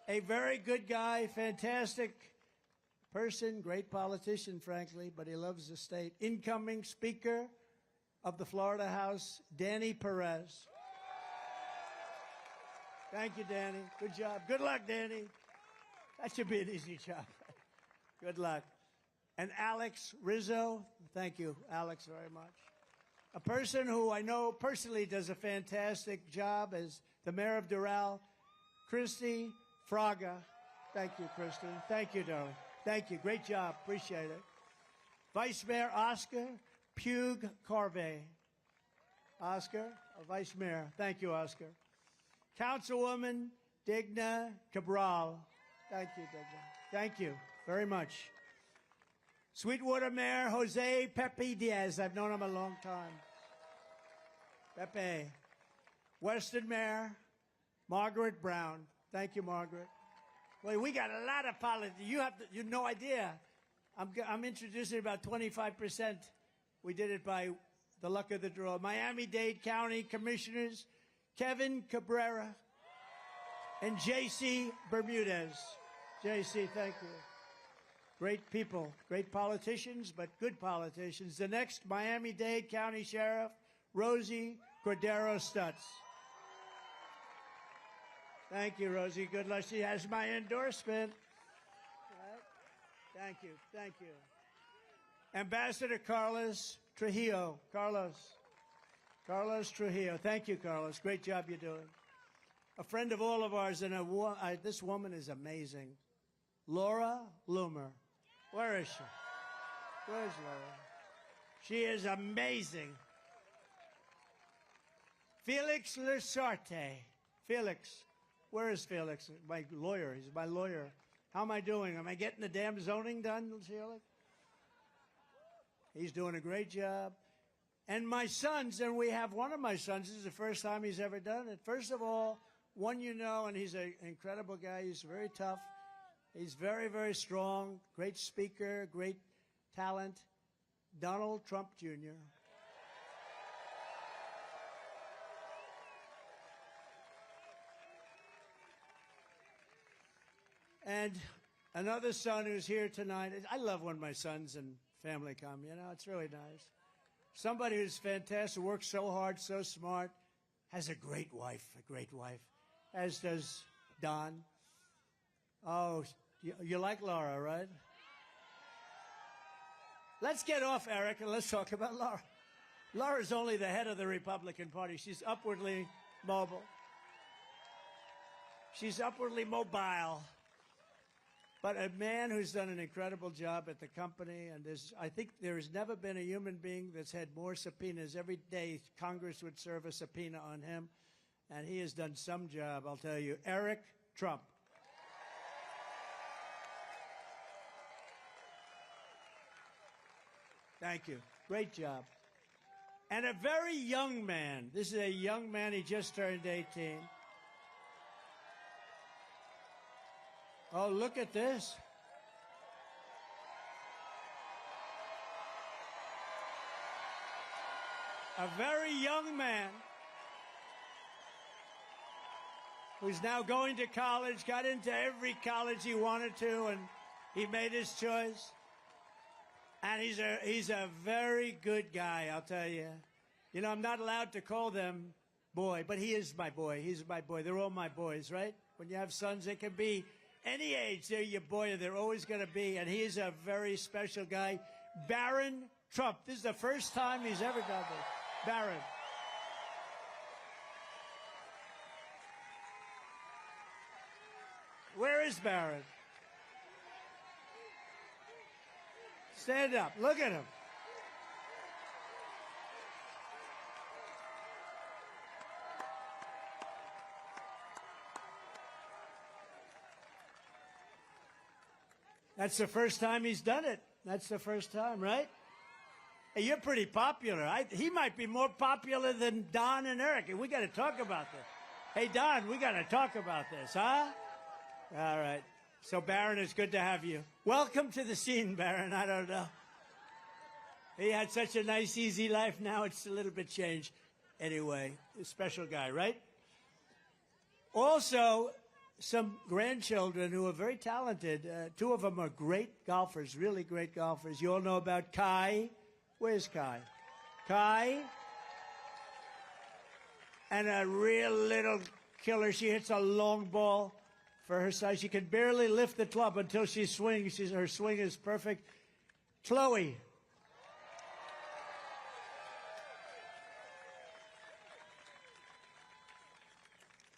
A very good guy, fantastic person, great politician, frankly, but he loves the state. Incoming Speaker of the Florida House, Danny Perez. Thank you, Danny. Good job. Good luck, Danny. That should be an easy job. Good luck. And Alex Rizzo. Thank you, Alex, very much. A person who I know personally does a fantastic job as the mayor of Doral, Christy Fraga. Thank you, Christy. Thank you, darling. Thank you. Great job. Appreciate it. Vice Mayor Oscar Pugue Carvey. Oscar, Vice Mayor. Thank you, Oscar. Councilwoman Digna Cabral. Thank you, Digna. Thank you very much. Sweetwater Mayor Jose Pepe Diaz. I've known him a long time. Pepe. Western Mayor Margaret Brown. Thank you, Margaret. Well, we got a lot of politics. You have no idea. I'm introducing about 25%. We did it by the luck of the draw. Miami-Dade County Commissioners Kevin Cabrera and J.C. Bermudez. J.C., thank you. Great people, great politicians, but good politicians. The next Miami-Dade County Sheriff, Rosie Cordero Stutz. Thank you, Rosie. Good luck. She has my endorsement. Right. Thank you. Thank you. Ambassador Carlos Trujillo. Carlos Trujillo. Thank you, Carlos. Great job you're doing. A friend of all of ours, and this woman is amazing. Laura Loomer. Where is she? Where's Laura? She is amazing. Felix Lesarte. Felix. Where is Felix? My lawyer. He's my lawyer. How am I doing? Am I getting the damn zoning done, Felix? He's doing a great job. And my sons, and we have one of my sons, this is the first time he's ever done it. First of all, one you know, and he's an incredible guy. He's very tough. He's very, very strong, great speaker, great talent. Donald Trump Jr. And another son who's here tonight. I love when my sons and family come, you know, it's really nice. Somebody who's fantastic, works so hard, so smart, has a great wife, as does Don. Oh, you like Laura, right? Let's get off Eric and let's talk about Laura. Laura's only the head of the Republican Party. She's upwardly mobile. She's upwardly mobile. But a man who's done an incredible job at the company, and I think there has never been a human being that's had more subpoenas. Every day Congress would serve a subpoena on him, and he has done some job, I'll tell you. Eric Trump. Thank you. Great job. And a very young man. This is a young man. He just turned 18. Oh, look at this. A very young man who's now going to college, got into every college he wanted to, and he made his choice. And he's a very good guy, I'll tell you. You know, I'm not allowed to call them boy, but he is my boy. He's my boy. They're all my boys, right? When you have sons, they can be any age. They're your boy. They're always going to be. And he's a very special guy. Barron Trump. This is the first time he's ever done this. Barron. Where is Barron? Stand up. Look at him. That's the first time he's done it. That's the first time, right? Hey, you're pretty popular. He might be more popular than Don and Eric. We got to talk about this. Hey, Don, we got to talk about this, huh? All right. So, Barron, it's good to have you. Welcome to the scene, Barron. I don't know. He had such a nice, easy life. Now it's a little bit changed. Anyway, a special guy, right? Also, some grandchildren who are very talented. Two of them are great golfers, really great golfers. You all know about Kai. Where's Kai? Kai. And a real little killer. She hits a long ball for her size. She can barely lift the club until she swings. Her swing is perfect. Chloe.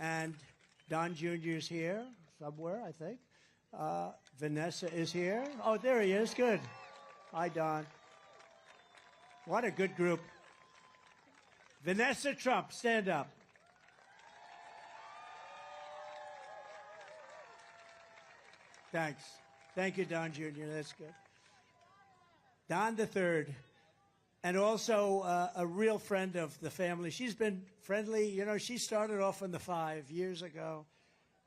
And Don Jr. is here somewhere, I think. Vanessa is here. Oh, there he is. Good. Hi, Don. What a good group. Vanessa Trump, stand up. Thanks. Thank you, Don Jr. That's good. Don the Third. And also a real friend of the family. She's been friendly. You know, she started off on The Five years ago,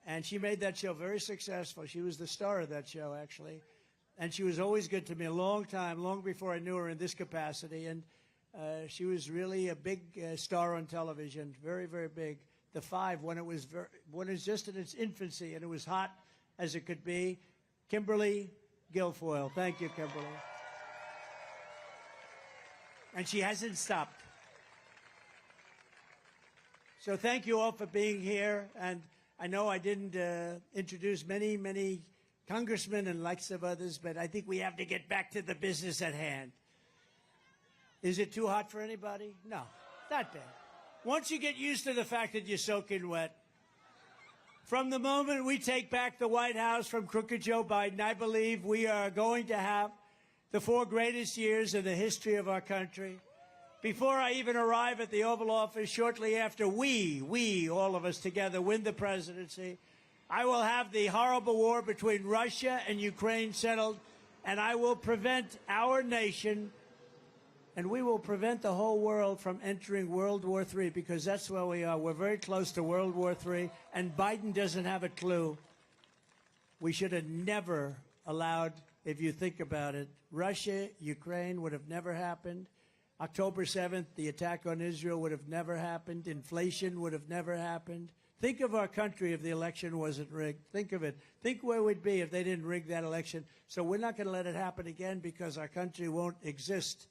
and she made that show very successful. She was the star of that show, actually. And she was always good to me a long time, long before I knew her in this capacity. And she was really a big star on television, very, very big. The Five, when it was just in its infancy and it was hot as it could be. Kimberly Guilfoyle. Thank you, Kimberly. And she hasn't stopped. So thank you all for being here. And I know I didn't introduce many, many congressmen and lots of others, but I think we have to get back to the business at hand. Is it too hot for anybody? No, not bad. Once you get used to the fact that you're soaking wet, from the moment we take back the White House from crooked Joe Biden, I believe we are going to have the 4 greatest years in the history of our country. before I even arrive at the Oval Office, shortly after we, all of us together, win the presidency, I will have the horrible war between Russia and Ukraine settled, and I will prevent our nation, and we will prevent the whole world from entering World War III, because that's where we are. We're very close to World War III, and Biden doesn't have a clue. We should have never allowed, if you think about it, Russia, Ukraine would have never happened. October 7th, the attack on Israel would have never happened. Inflation would have never happened. Think of our country if the election wasn't rigged. Think of it. Think where we'd be if they didn't rig that election. So we're not going to let it happen again, because our country won't exist.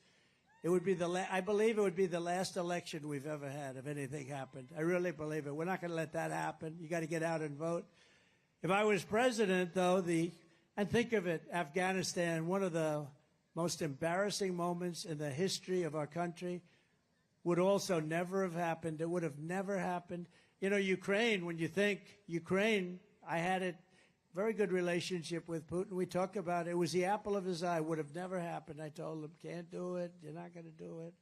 It would be I believe it would be the last election we've ever had if anything happened. I really believe it. We're not going to let that happen. You got to get out and vote. If I was president, though, and think of it, Afghanistan, one of the most embarrassing moments in the history of our country, would also never have happened. It would have never happened. You know, Ukraine, when you think Ukraine, I had a very good relationship with Putin. We talk about it. It was the apple of his eye. Would have never happened. I told him, can't do it. You're not going to do it.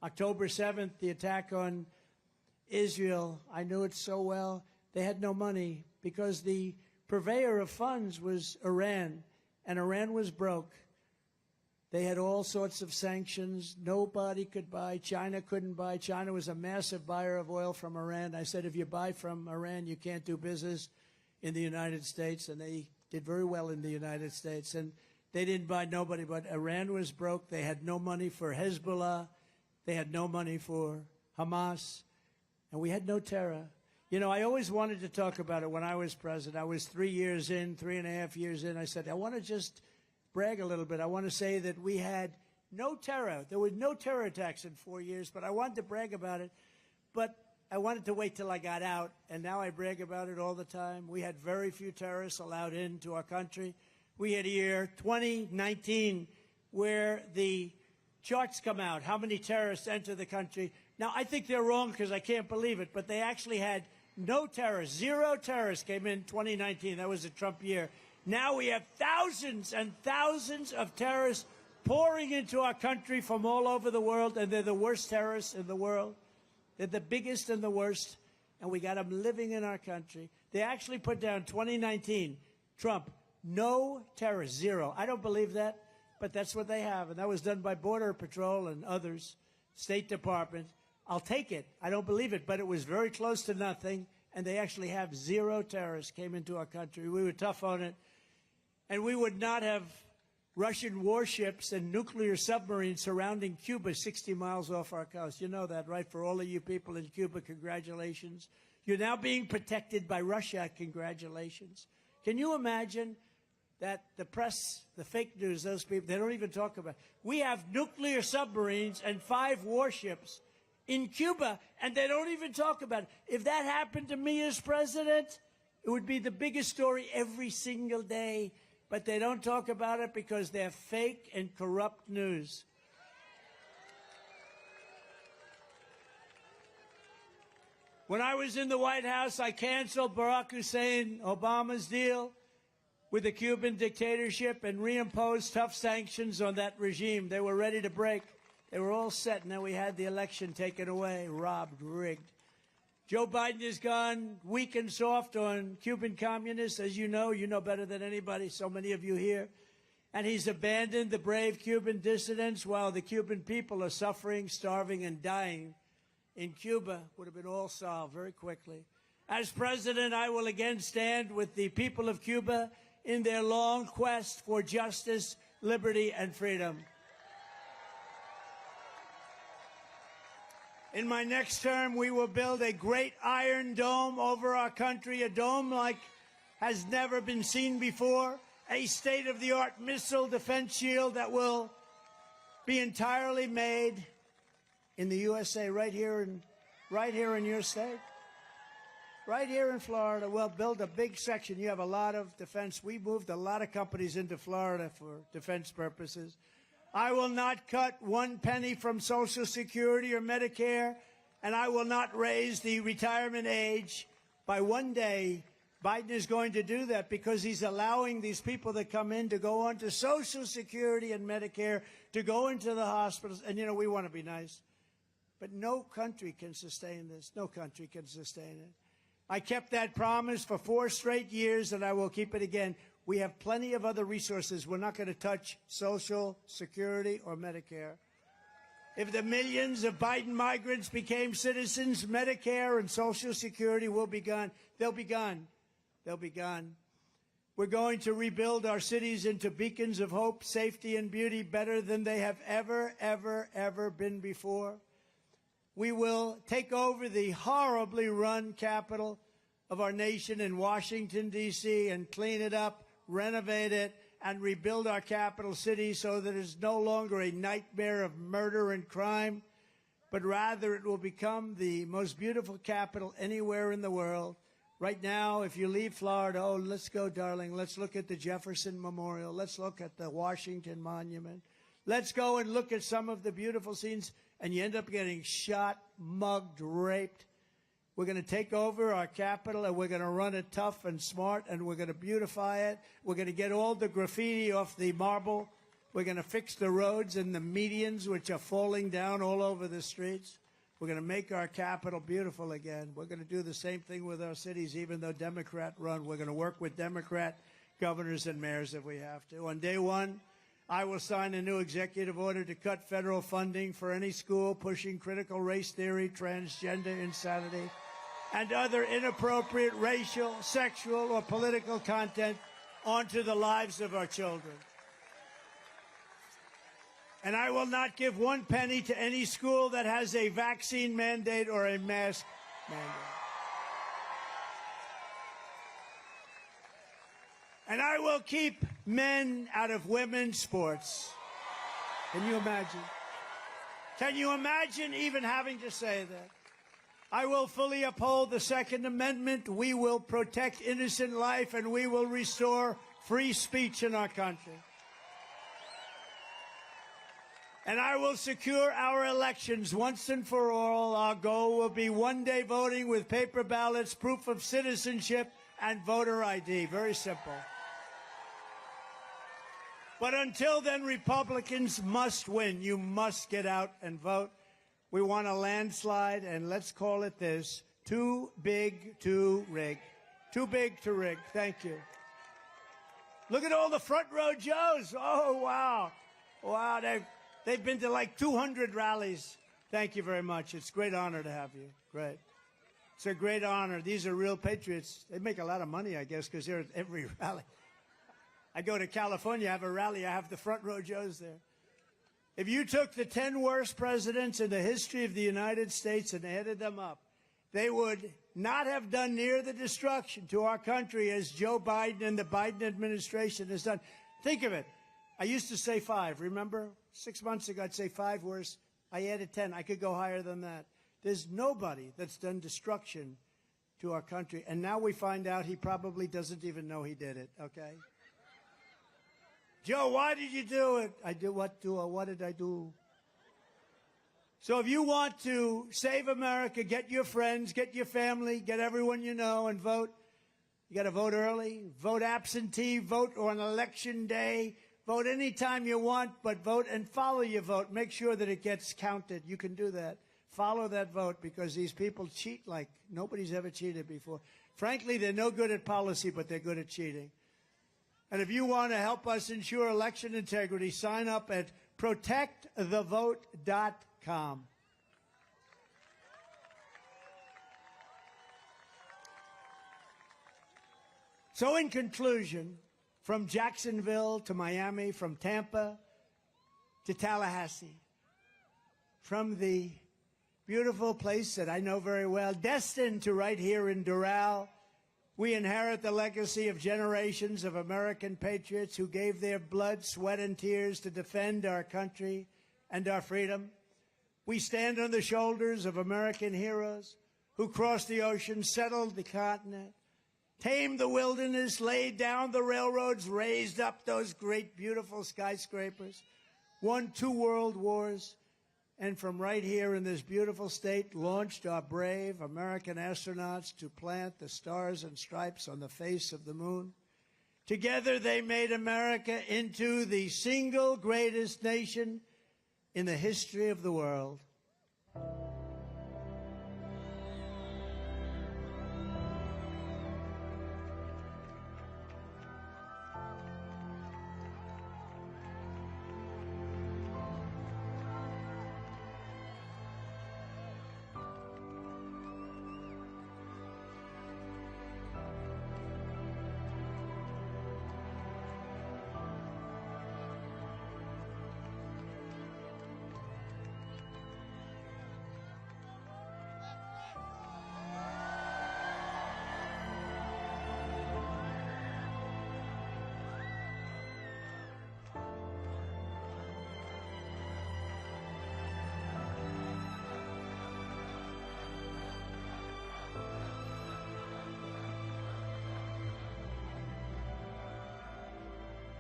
October 7th, the attack on Israel, I knew it so well. They had no money because the purveyor of funds was Iran, and Iran was broke. They had all sorts of sanctions. Nobody could buy. China couldn't buy. China was a massive buyer of oil from Iran. I said, if you buy from Iran, you can't do business in the United States. And they did very well in the United States. And they didn't buy nobody, but Iran was broke. They had no money for Hezbollah. They had no money for Hamas. And we had no terror. You know, I always wanted to talk about it when I was president. I was 3 years in, 3.5 years in. I said, I want to just brag a little bit. I want to say that we had no terror. There were no terror attacks in 4 years, but I wanted to brag about it. But I wanted to wait till I got out, and now I brag about it all the time. We had very few terrorists allowed into our country. We had a year, 2019, where the charts come out, how many terrorists enter the country. Now, I think they're wrong because I can't believe it, but they actually had no terrorists. 0 terrorists came in 2019. That was the Trump year. Now we have thousands and thousands of terrorists pouring into our country from all over the world, and they're the worst terrorists in the world. They're the biggest and the worst, and we got them living in our country. They actually put down 2019, Trump, no terrorists, 0. I don't believe that, but that's what they have, and that was done by Border Patrol and others, State Department. I'll take it. I don't believe it, but it was very close to nothing, and they actually have 0 terrorists came into our country. We were tough on it. And we would not have Russian warships and nuclear submarines surrounding Cuba 60 miles off our coast. You know that, right? For all of you people in Cuba, congratulations. You're now being protected by Russia. Congratulations. Can you imagine that the press, the fake news, those people, they don't even talk about it. We have nuclear submarines and 5 warships in Cuba, and they don't even talk about it. If that happened to me as president, it would be the biggest story every single day. But they don't talk about it because they're fake and corrupt news. When I was in the White House, I canceled Barack Hussein Obama's deal with the Cuban dictatorship and reimposed tough sanctions on that regime. They were ready to break. They were all set, and then we had the election taken away, robbed, rigged. Joe Biden has gone weak and soft on Cuban communists, as you know better than anybody, so many of you here. And he's abandoned the brave Cuban dissidents while the Cuban people are suffering, starving, and dying. In Cuba, would have been all solved very quickly. As president, I will again stand with the people of Cuba in their long quest for justice, liberty, and freedom. In my next term, we will build a great iron dome over our country, a dome like has never been seen before, a state-of-the-art missile defense shield that will be entirely made in the USA, right here in your state, right here in Florida. We'll build a big section. You have a lot of defense. We moved a lot of companies into Florida for defense purposes. I will not cut 1 penny from Social Security or Medicare, and I will not raise the retirement age by 1 day. Biden is going to do that because he's allowing these people that come in to go on to Social Security and Medicare, to go into the hospitals. And, you know, we want to be nice. But no country can sustain this. No country can sustain it. I kept that promise for 4 straight years, and I will keep it again. We have plenty of other resources. We're not going to touch Social Security or Medicare. If the millions of Biden migrants became citizens, Medicare and Social Security will be gone. They'll be gone. They'll be gone. We're going to rebuild our cities into beacons of hope, safety, and beauty better than they have ever, ever, ever been before. We will take over the horribly run capital of our nation in Washington, D.C., and clean it up, renovate it, and rebuild our capital city so that it's no longer a nightmare of murder and crime, but rather it will become the most beautiful capital anywhere in the world. Right now, if you leave Florida, oh, let's go, darling. Let's look at the Jefferson Memorial. Let's look at the Washington Monument. Let's go and look at some of the beautiful scenes, and you end up getting shot, mugged, raped. We're going to take over our capital, and we're going to run it tough and smart, and we're going to beautify it. We're going to get all the graffiti off the marble. We're going to fix the roads and the medians, which are falling down all over the streets. We're going to make our capital beautiful again. We're going to do the same thing with our cities, even though Democrat run. We're going to work with Democrat governors and mayors if we have to. On day one, I will sign a new executive order to cut federal funding for any school pushing critical race theory, transgender insanity, and other inappropriate racial, sexual, or political content onto the lives of our children. And I will not give 1 penny to any school that has a vaccine mandate or a mask mandate. And I will keep men out of women's sports. Can you imagine? Can you imagine even having to say that? I will fully uphold the Second Amendment. We will protect innocent life, and we will restore free speech in our country. And I will secure our elections once and for all. Our goal will be one-day voting with paper ballots, proof of citizenship, and voter ID. Very simple. But until then, Republicans must win. You must get out and vote. We want a landslide, and let's call it this: too big to rig. Too big to rig. Thank you. Look at all the front row Joes. Oh, wow. Wow, they've been to like 200 rallies. Thank you very much. It's a great honor to have you. Great. It's a great honor. These are real patriots. They make a lot of money, I guess, because they're at every rally. I go to California, I have a rally, I have the front row Joes there. If you took the 10 worst presidents in the history of the United States and added them up, they would not have done near the destruction to our country as Joe Biden and the Biden administration has done. Think of it. I used to say 5, remember? 6 months ago, I'd say 5 worse. I added 10. I could go higher than that. There's nobody that's done destruction to our country. And now we find out he probably doesn't even know he did it, okay? Joe, why did you do it? I did what did I do? So if you want to save America, get your friends, get your family, get everyone you know, and vote. You got to vote early, vote absentee, vote on election day, vote anytime you want, but vote and follow your vote. Make sure that it gets counted. You can do that. Follow that vote, because these people cheat like nobody's ever cheated before. Frankly, they're no good at policy, but they're good at cheating. And if you want to help us ensure election integrity, sign up at protectthevote.com. So in conclusion, from Jacksonville to Miami, from Tampa to Tallahassee, from the beautiful place that I know very well, destined to right here in Doral, we inherit the legacy of generations of American patriots who gave their blood, sweat, and tears to defend our country and our freedom. We stand on the shoulders of American heroes who crossed the ocean, settled the continent, tamed the wilderness, laid down the railroads, raised up those great, beautiful skyscrapers, won 2 world wars, and from right here in this beautiful state, launched our brave American astronauts to plant the stars and stripes on the face of the moon. Together, they made America into the single greatest nation in the history of the world.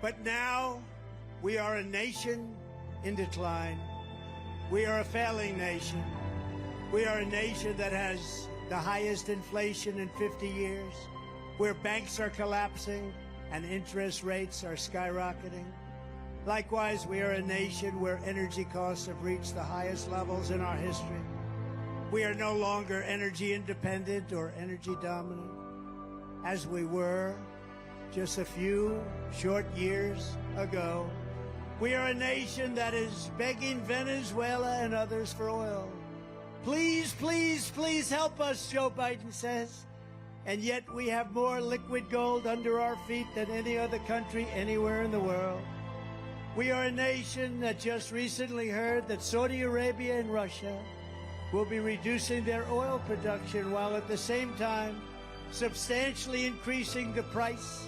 But now we are a nation in decline. We are a failing nation. We are a nation that has the highest inflation in 50 years, where banks are collapsing and interest rates are skyrocketing. Likewise, we are a nation where energy costs have reached the highest levels in our history. We are no longer energy independent or energy dominant, as we were just a few short years ago. We are a nation that is begging Venezuela and others for oil. Please, please, please help us, Joe Biden says. And yet we have more liquid gold under our feet than any other country anywhere in the world. We are a nation that just recently heard that Saudi Arabia and Russia will be reducing their oil production while at the same time substantially increasing the price.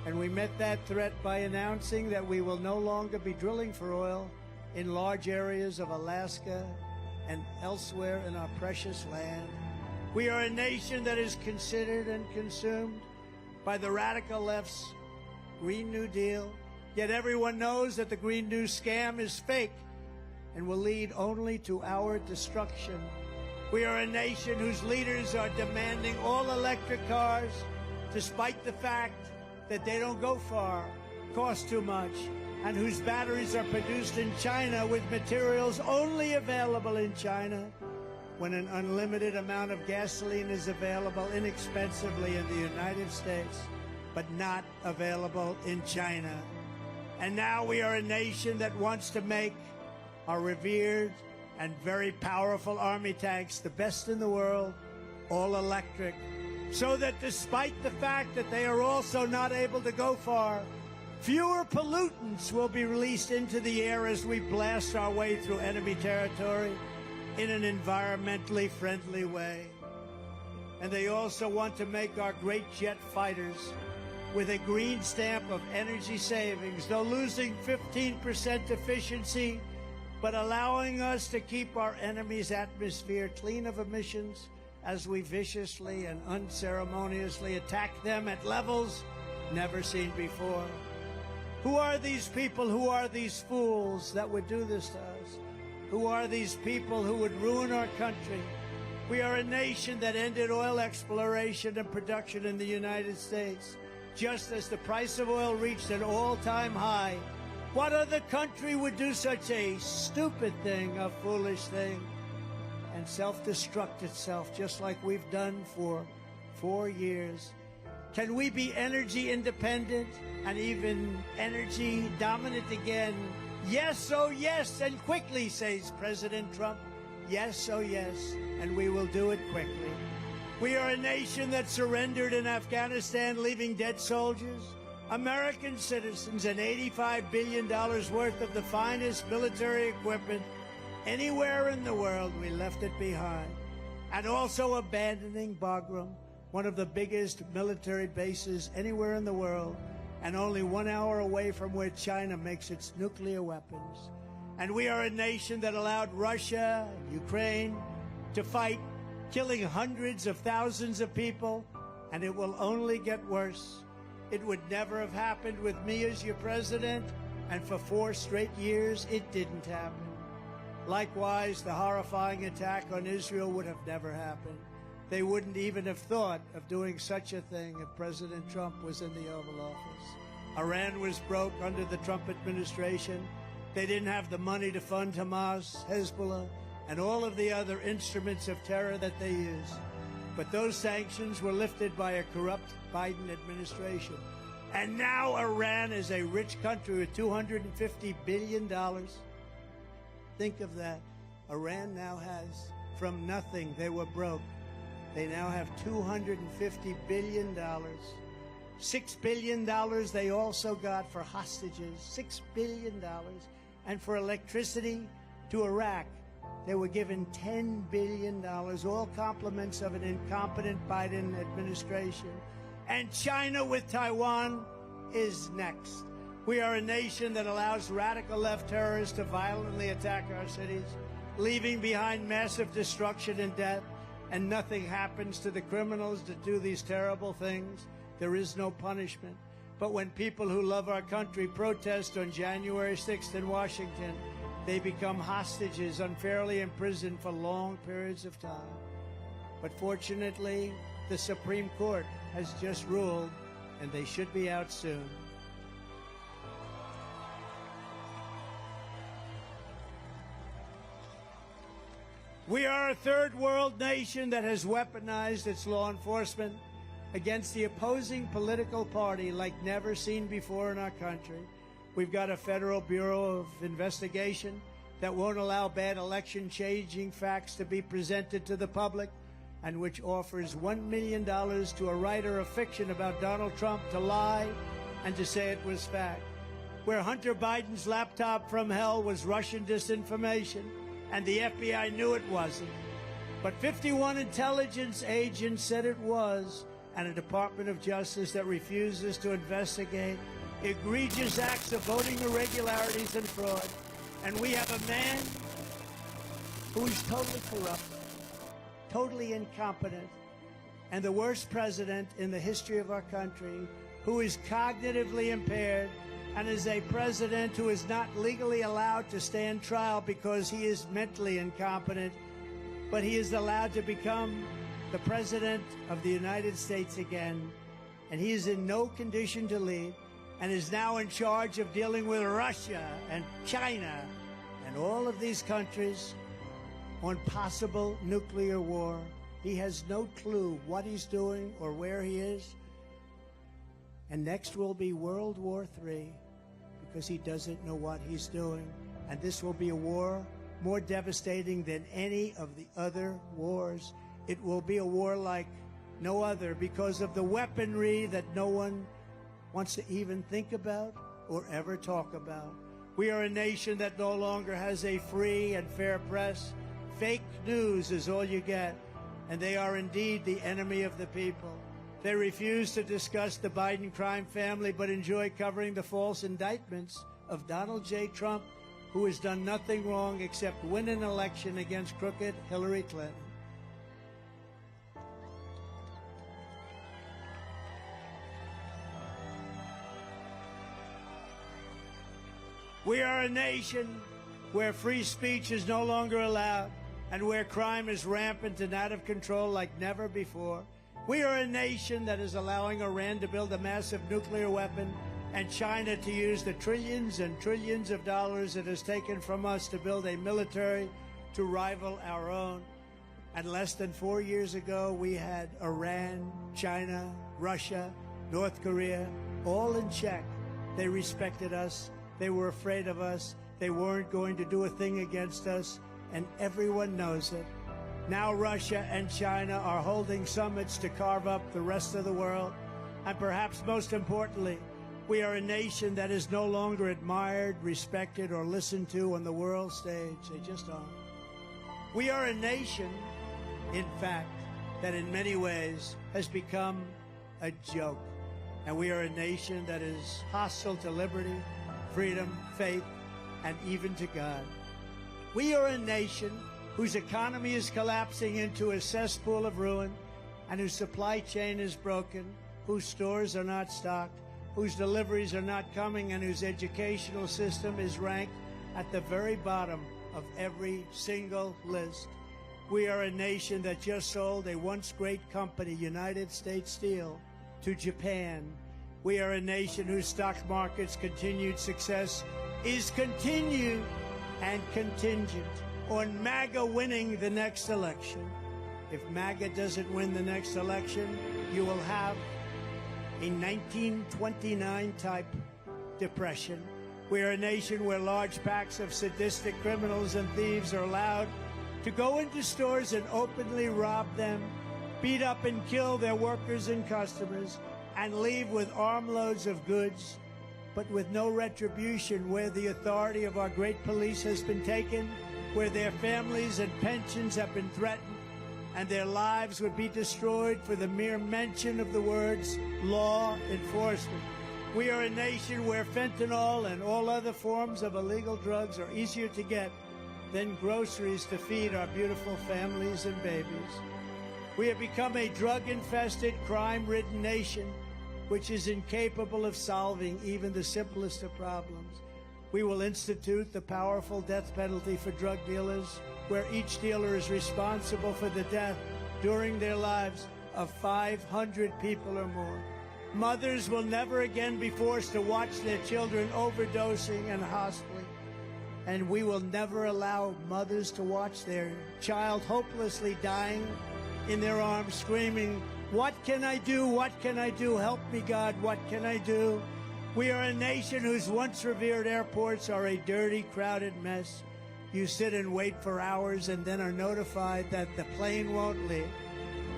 And we met that threat by announcing that we will no longer be drilling for oil in large areas of Alaska and elsewhere in our precious land. We are a nation that is considered and consumed by the radical left's Green New Deal, yet everyone knows that the Green New scam is fake and will lead only to our destruction. We are a nation whose leaders are demanding all electric cars, despite the fact that they don't go far, cost too much, and whose batteries are produced in China with materials only available in China, when an unlimited amount of gasoline is available inexpensively in the United States, but not available in China. And now we are a nation that wants to make our revered and very powerful Army tanks, the best in the world, all electric, so that despite the fact that they are also not able to go far, fewer pollutants will be released into the air as we blast our way through enemy territory in an environmentally friendly way. And they also want to make our great jet fighters with a green stamp of energy savings, though losing 15% efficiency, but allowing us to keep our enemy's atmosphere clean of emissions as we viciously and unceremoniously attack them at levels never seen before. Who are these people? Who are these fools that would do this to us? Who are these people who would ruin our country? We are a nation that ended oil exploration and production in the United States, just as the price of oil reached an all-time high. What other country would do such a stupid thing, a foolish thing, and self-destruct itself just like we've done for 4 years? Can we be energy independent and even energy dominant again? Yes, oh yes, and quickly, says President Trump. Yes, oh yes, and we will do it quickly. We are a nation that surrendered in Afghanistan, leaving dead soldiers, American citizens, and $85 billion worth of the finest military equipment anywhere in the world. We left it behind. And also abandoning Bagram, one of the biggest military bases anywhere in the world, and only 1 hour away from where China makes its nuclear weapons. And we are a nation that allowed Russia, Ukraine, to fight, killing hundreds of thousands of people, and it will only get worse. It would never have happened with me as your president, and for 4 straight years, it didn't happen. Likewise, the horrifying attack on Israel would have never happened. They wouldn't even have thought of doing such a thing if President Trump was in the Oval Office. Iran was broke under the Trump administration. They didn't have the money to fund Hamas, Hezbollah, and all of the other instruments of terror that they use. But those sanctions were lifted by a corrupt Biden administration. And now Iran is a rich country with $250 billion. Think of that. Iran now has, from nothing, they were broke. They now have $250 billion. $6 billion they also got for hostages, $6 billion. And for electricity to Iraq, they were given $10 billion, all compliments of an incompetent Biden administration. And China with Taiwan is next. We are a nation that allows radical left terrorists to violently attack our cities, leaving behind massive destruction and death, and nothing happens to the criminals that do these terrible things. There is no punishment. But when people who love our country protest on January 6th in Washington, they become hostages, unfairly imprisoned for long periods of time. But fortunately, the Supreme Court has just ruled, and they should be out soon. We are a third world nation that has weaponized its law enforcement against the opposing political party like never seen before in our country. We've got a Federal Bureau of Investigation that won't allow bad election-changing facts to be presented to the public, and which offers $1 million to a writer of fiction about Donald Trump to lie and to say it was fact. Where Hunter Biden's laptop from hell was Russian disinformation, and the FBI knew it wasn't. But 51 intelligence agents said it was, and a Department of Justice that refuses to investigate egregious acts of voting irregularities and fraud. And we have a man who is totally corrupt, totally incompetent, and the worst president in the history of our country, who is cognitively impaired, and is a president who is not legally allowed to stand trial because he is mentally incompetent, but he is allowed to become the president of the United States again, and he is in no condition to lead, and is now in charge of dealing with Russia and China and all of these countries on possible nuclear war. He has no clue what he's doing or where he is. And next will be World War III, because he doesn't know what he's doing. And this will be a war more devastating than any of the other wars. It will be a war like no other because of the weaponry that no one wants to even think about or ever talk about. We are a nation that no longer has a free and fair press. Fake news is all you get, and they are indeed the enemy of the people. They refuse to discuss the Biden crime family, but enjoy covering the false indictments of Donald J. Trump, who has done nothing wrong except win an election against crooked Hillary Clinton. We are a nation where free speech is no longer allowed and where crime is rampant and out of control like never before. We are a nation that is allowing Iran to build a massive nuclear weapon and China to use the trillions and trillions of dollars it has taken from us to build a military to rival our own. And less than 4 years ago, we had Iran, China, Russia, North Korea, all in check. They respected us. They were afraid of us. They weren't going to do a thing against us, and everyone knows it. Now Russia and China are holding summits to carve up the rest of the world. And perhaps most importantly, we are a nation that is no longer admired, respected, or listened to on the world stage. They just aren't. We are a nation, in fact, that in many ways has become a joke. And we are a nation that is hostile to liberty, freedom, faith, and even to God. We are a nation whose economy is collapsing into a cesspool of ruin, and whose supply chain is broken, whose stores are not stocked, whose deliveries are not coming, and whose educational system is ranked at the very bottom of every single list. We are a nation that just sold a once great company, United States Steel, to Japan. We are a nation whose stock market's continued success is continued and contingent on MAGA winning the next election. If MAGA doesn't win the next election, you will have a 1929-type depression. We are a nation where large packs of sadistic criminals and thieves are allowed to go into stores and openly rob them, beat up and kill their workers and customers, and leave with armloads of goods, but with no retribution, where the authority of our great police has been taken, where their families and pensions have been threatened, and their lives would be destroyed for the mere mention of the words law enforcement. We are a nation where fentanyl and all other forms of illegal drugs are easier to get than groceries to feed our beautiful families and babies. We have become a drug-infested, crime-ridden nation which is incapable of solving even the simplest of problems. We will institute the powerful death penalty for drug dealers, where each dealer is responsible for the death during their lives of 500 people or more. Mothers will never again be forced to watch their children overdosing and hospitally. And we will never allow mothers to watch their child hopelessly dying in their arms, screaming, "What can I do? What can I do? Help me, God, what can I do?" We are a nation whose once revered airports are a dirty, crowded mess. You sit and wait for hours and then are notified that the plane won't leave,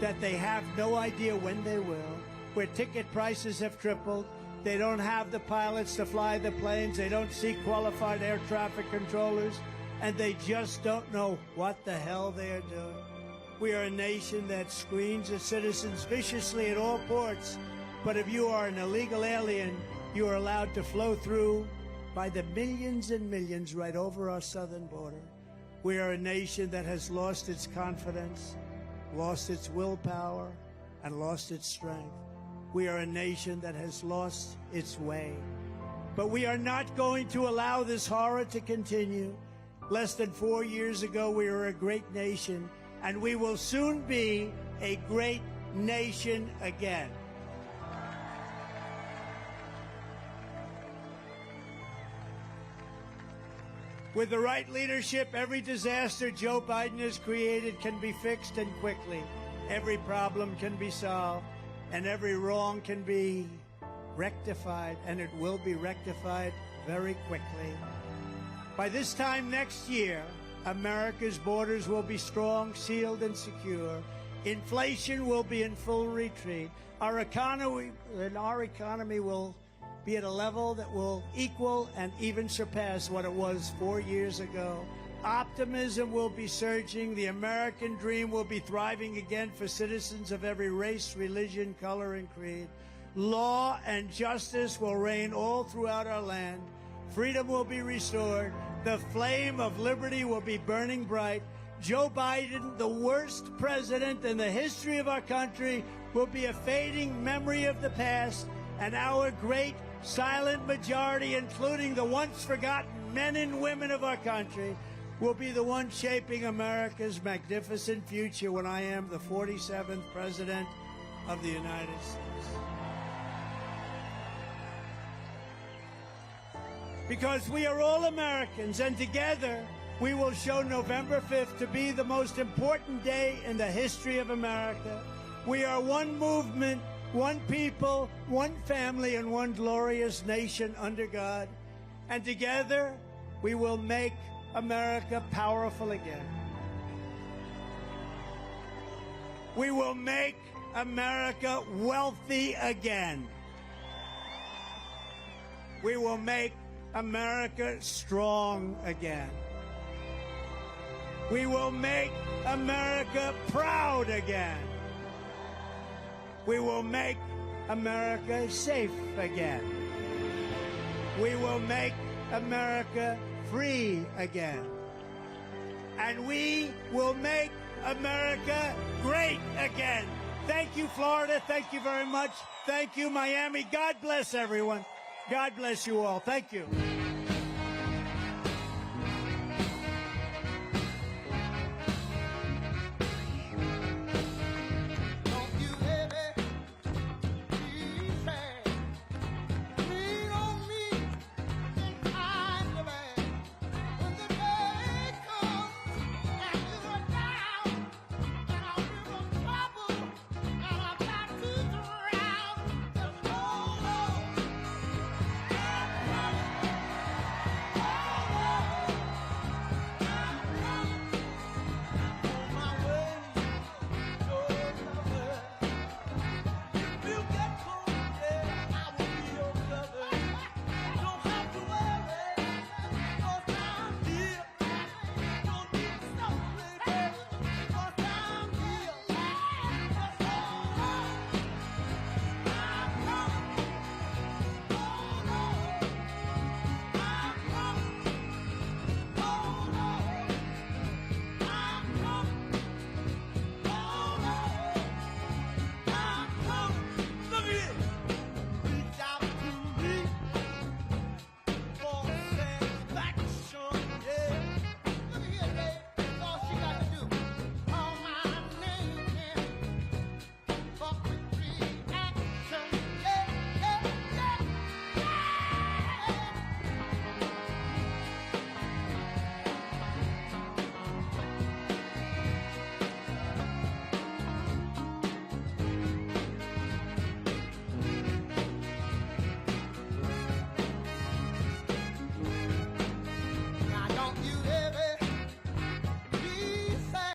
that they have no idea when they will, where ticket prices have tripled. They don't have the pilots to fly the planes. They don't see qualified air traffic controllers, and they just don't know what the hell they are doing. We are a nation that screens its citizens viciously at all ports, but if you are an illegal alien, you are allowed to flow through by the millions and millions right over our southern border. We are a nation that has lost its confidence, lost its willpower, and lost its strength. We are a nation that has lost its way. But we are not going to allow this horror to continue. Less than 4 years ago, we were a great nation, and we will soon be a great nation again. With the right leadership, every disaster Joe Biden has created can be fixed, and quickly. Every problem can be solved, and every wrong can be rectified, and it will be rectified very quickly. By this time next year, America's borders will be strong, sealed, and secure. Inflation will be in full retreat. Our economy will be at a level that will equal and even surpass what it was 4 years ago. Optimism will be surging. The American dream will be thriving again for citizens of every race, religion, color, and creed. Law and justice will reign all throughout our land. Freedom will be restored. The flame of liberty will be burning bright. Joe Biden, the worst president in the history of our country, will be a fading memory of the past, and our great silent majority, including the once forgotten men and women of our country, will be the one shaping America's magnificent future when I am the 47th President of the United States. Because we are all Americans, and together we will show November 5th to be the most important day in the history of America. We are one movement, one people, one family, and one glorious nation under God. And together we will make America powerful again. We will make America wealthy again. We will make America strong again. We will make America proud again. We will make America safe again. We will make America free again. And we will make America great again. Thank you, Florida. Thank you very much. Thank you, Miami. God bless everyone. God bless you all. Thank you.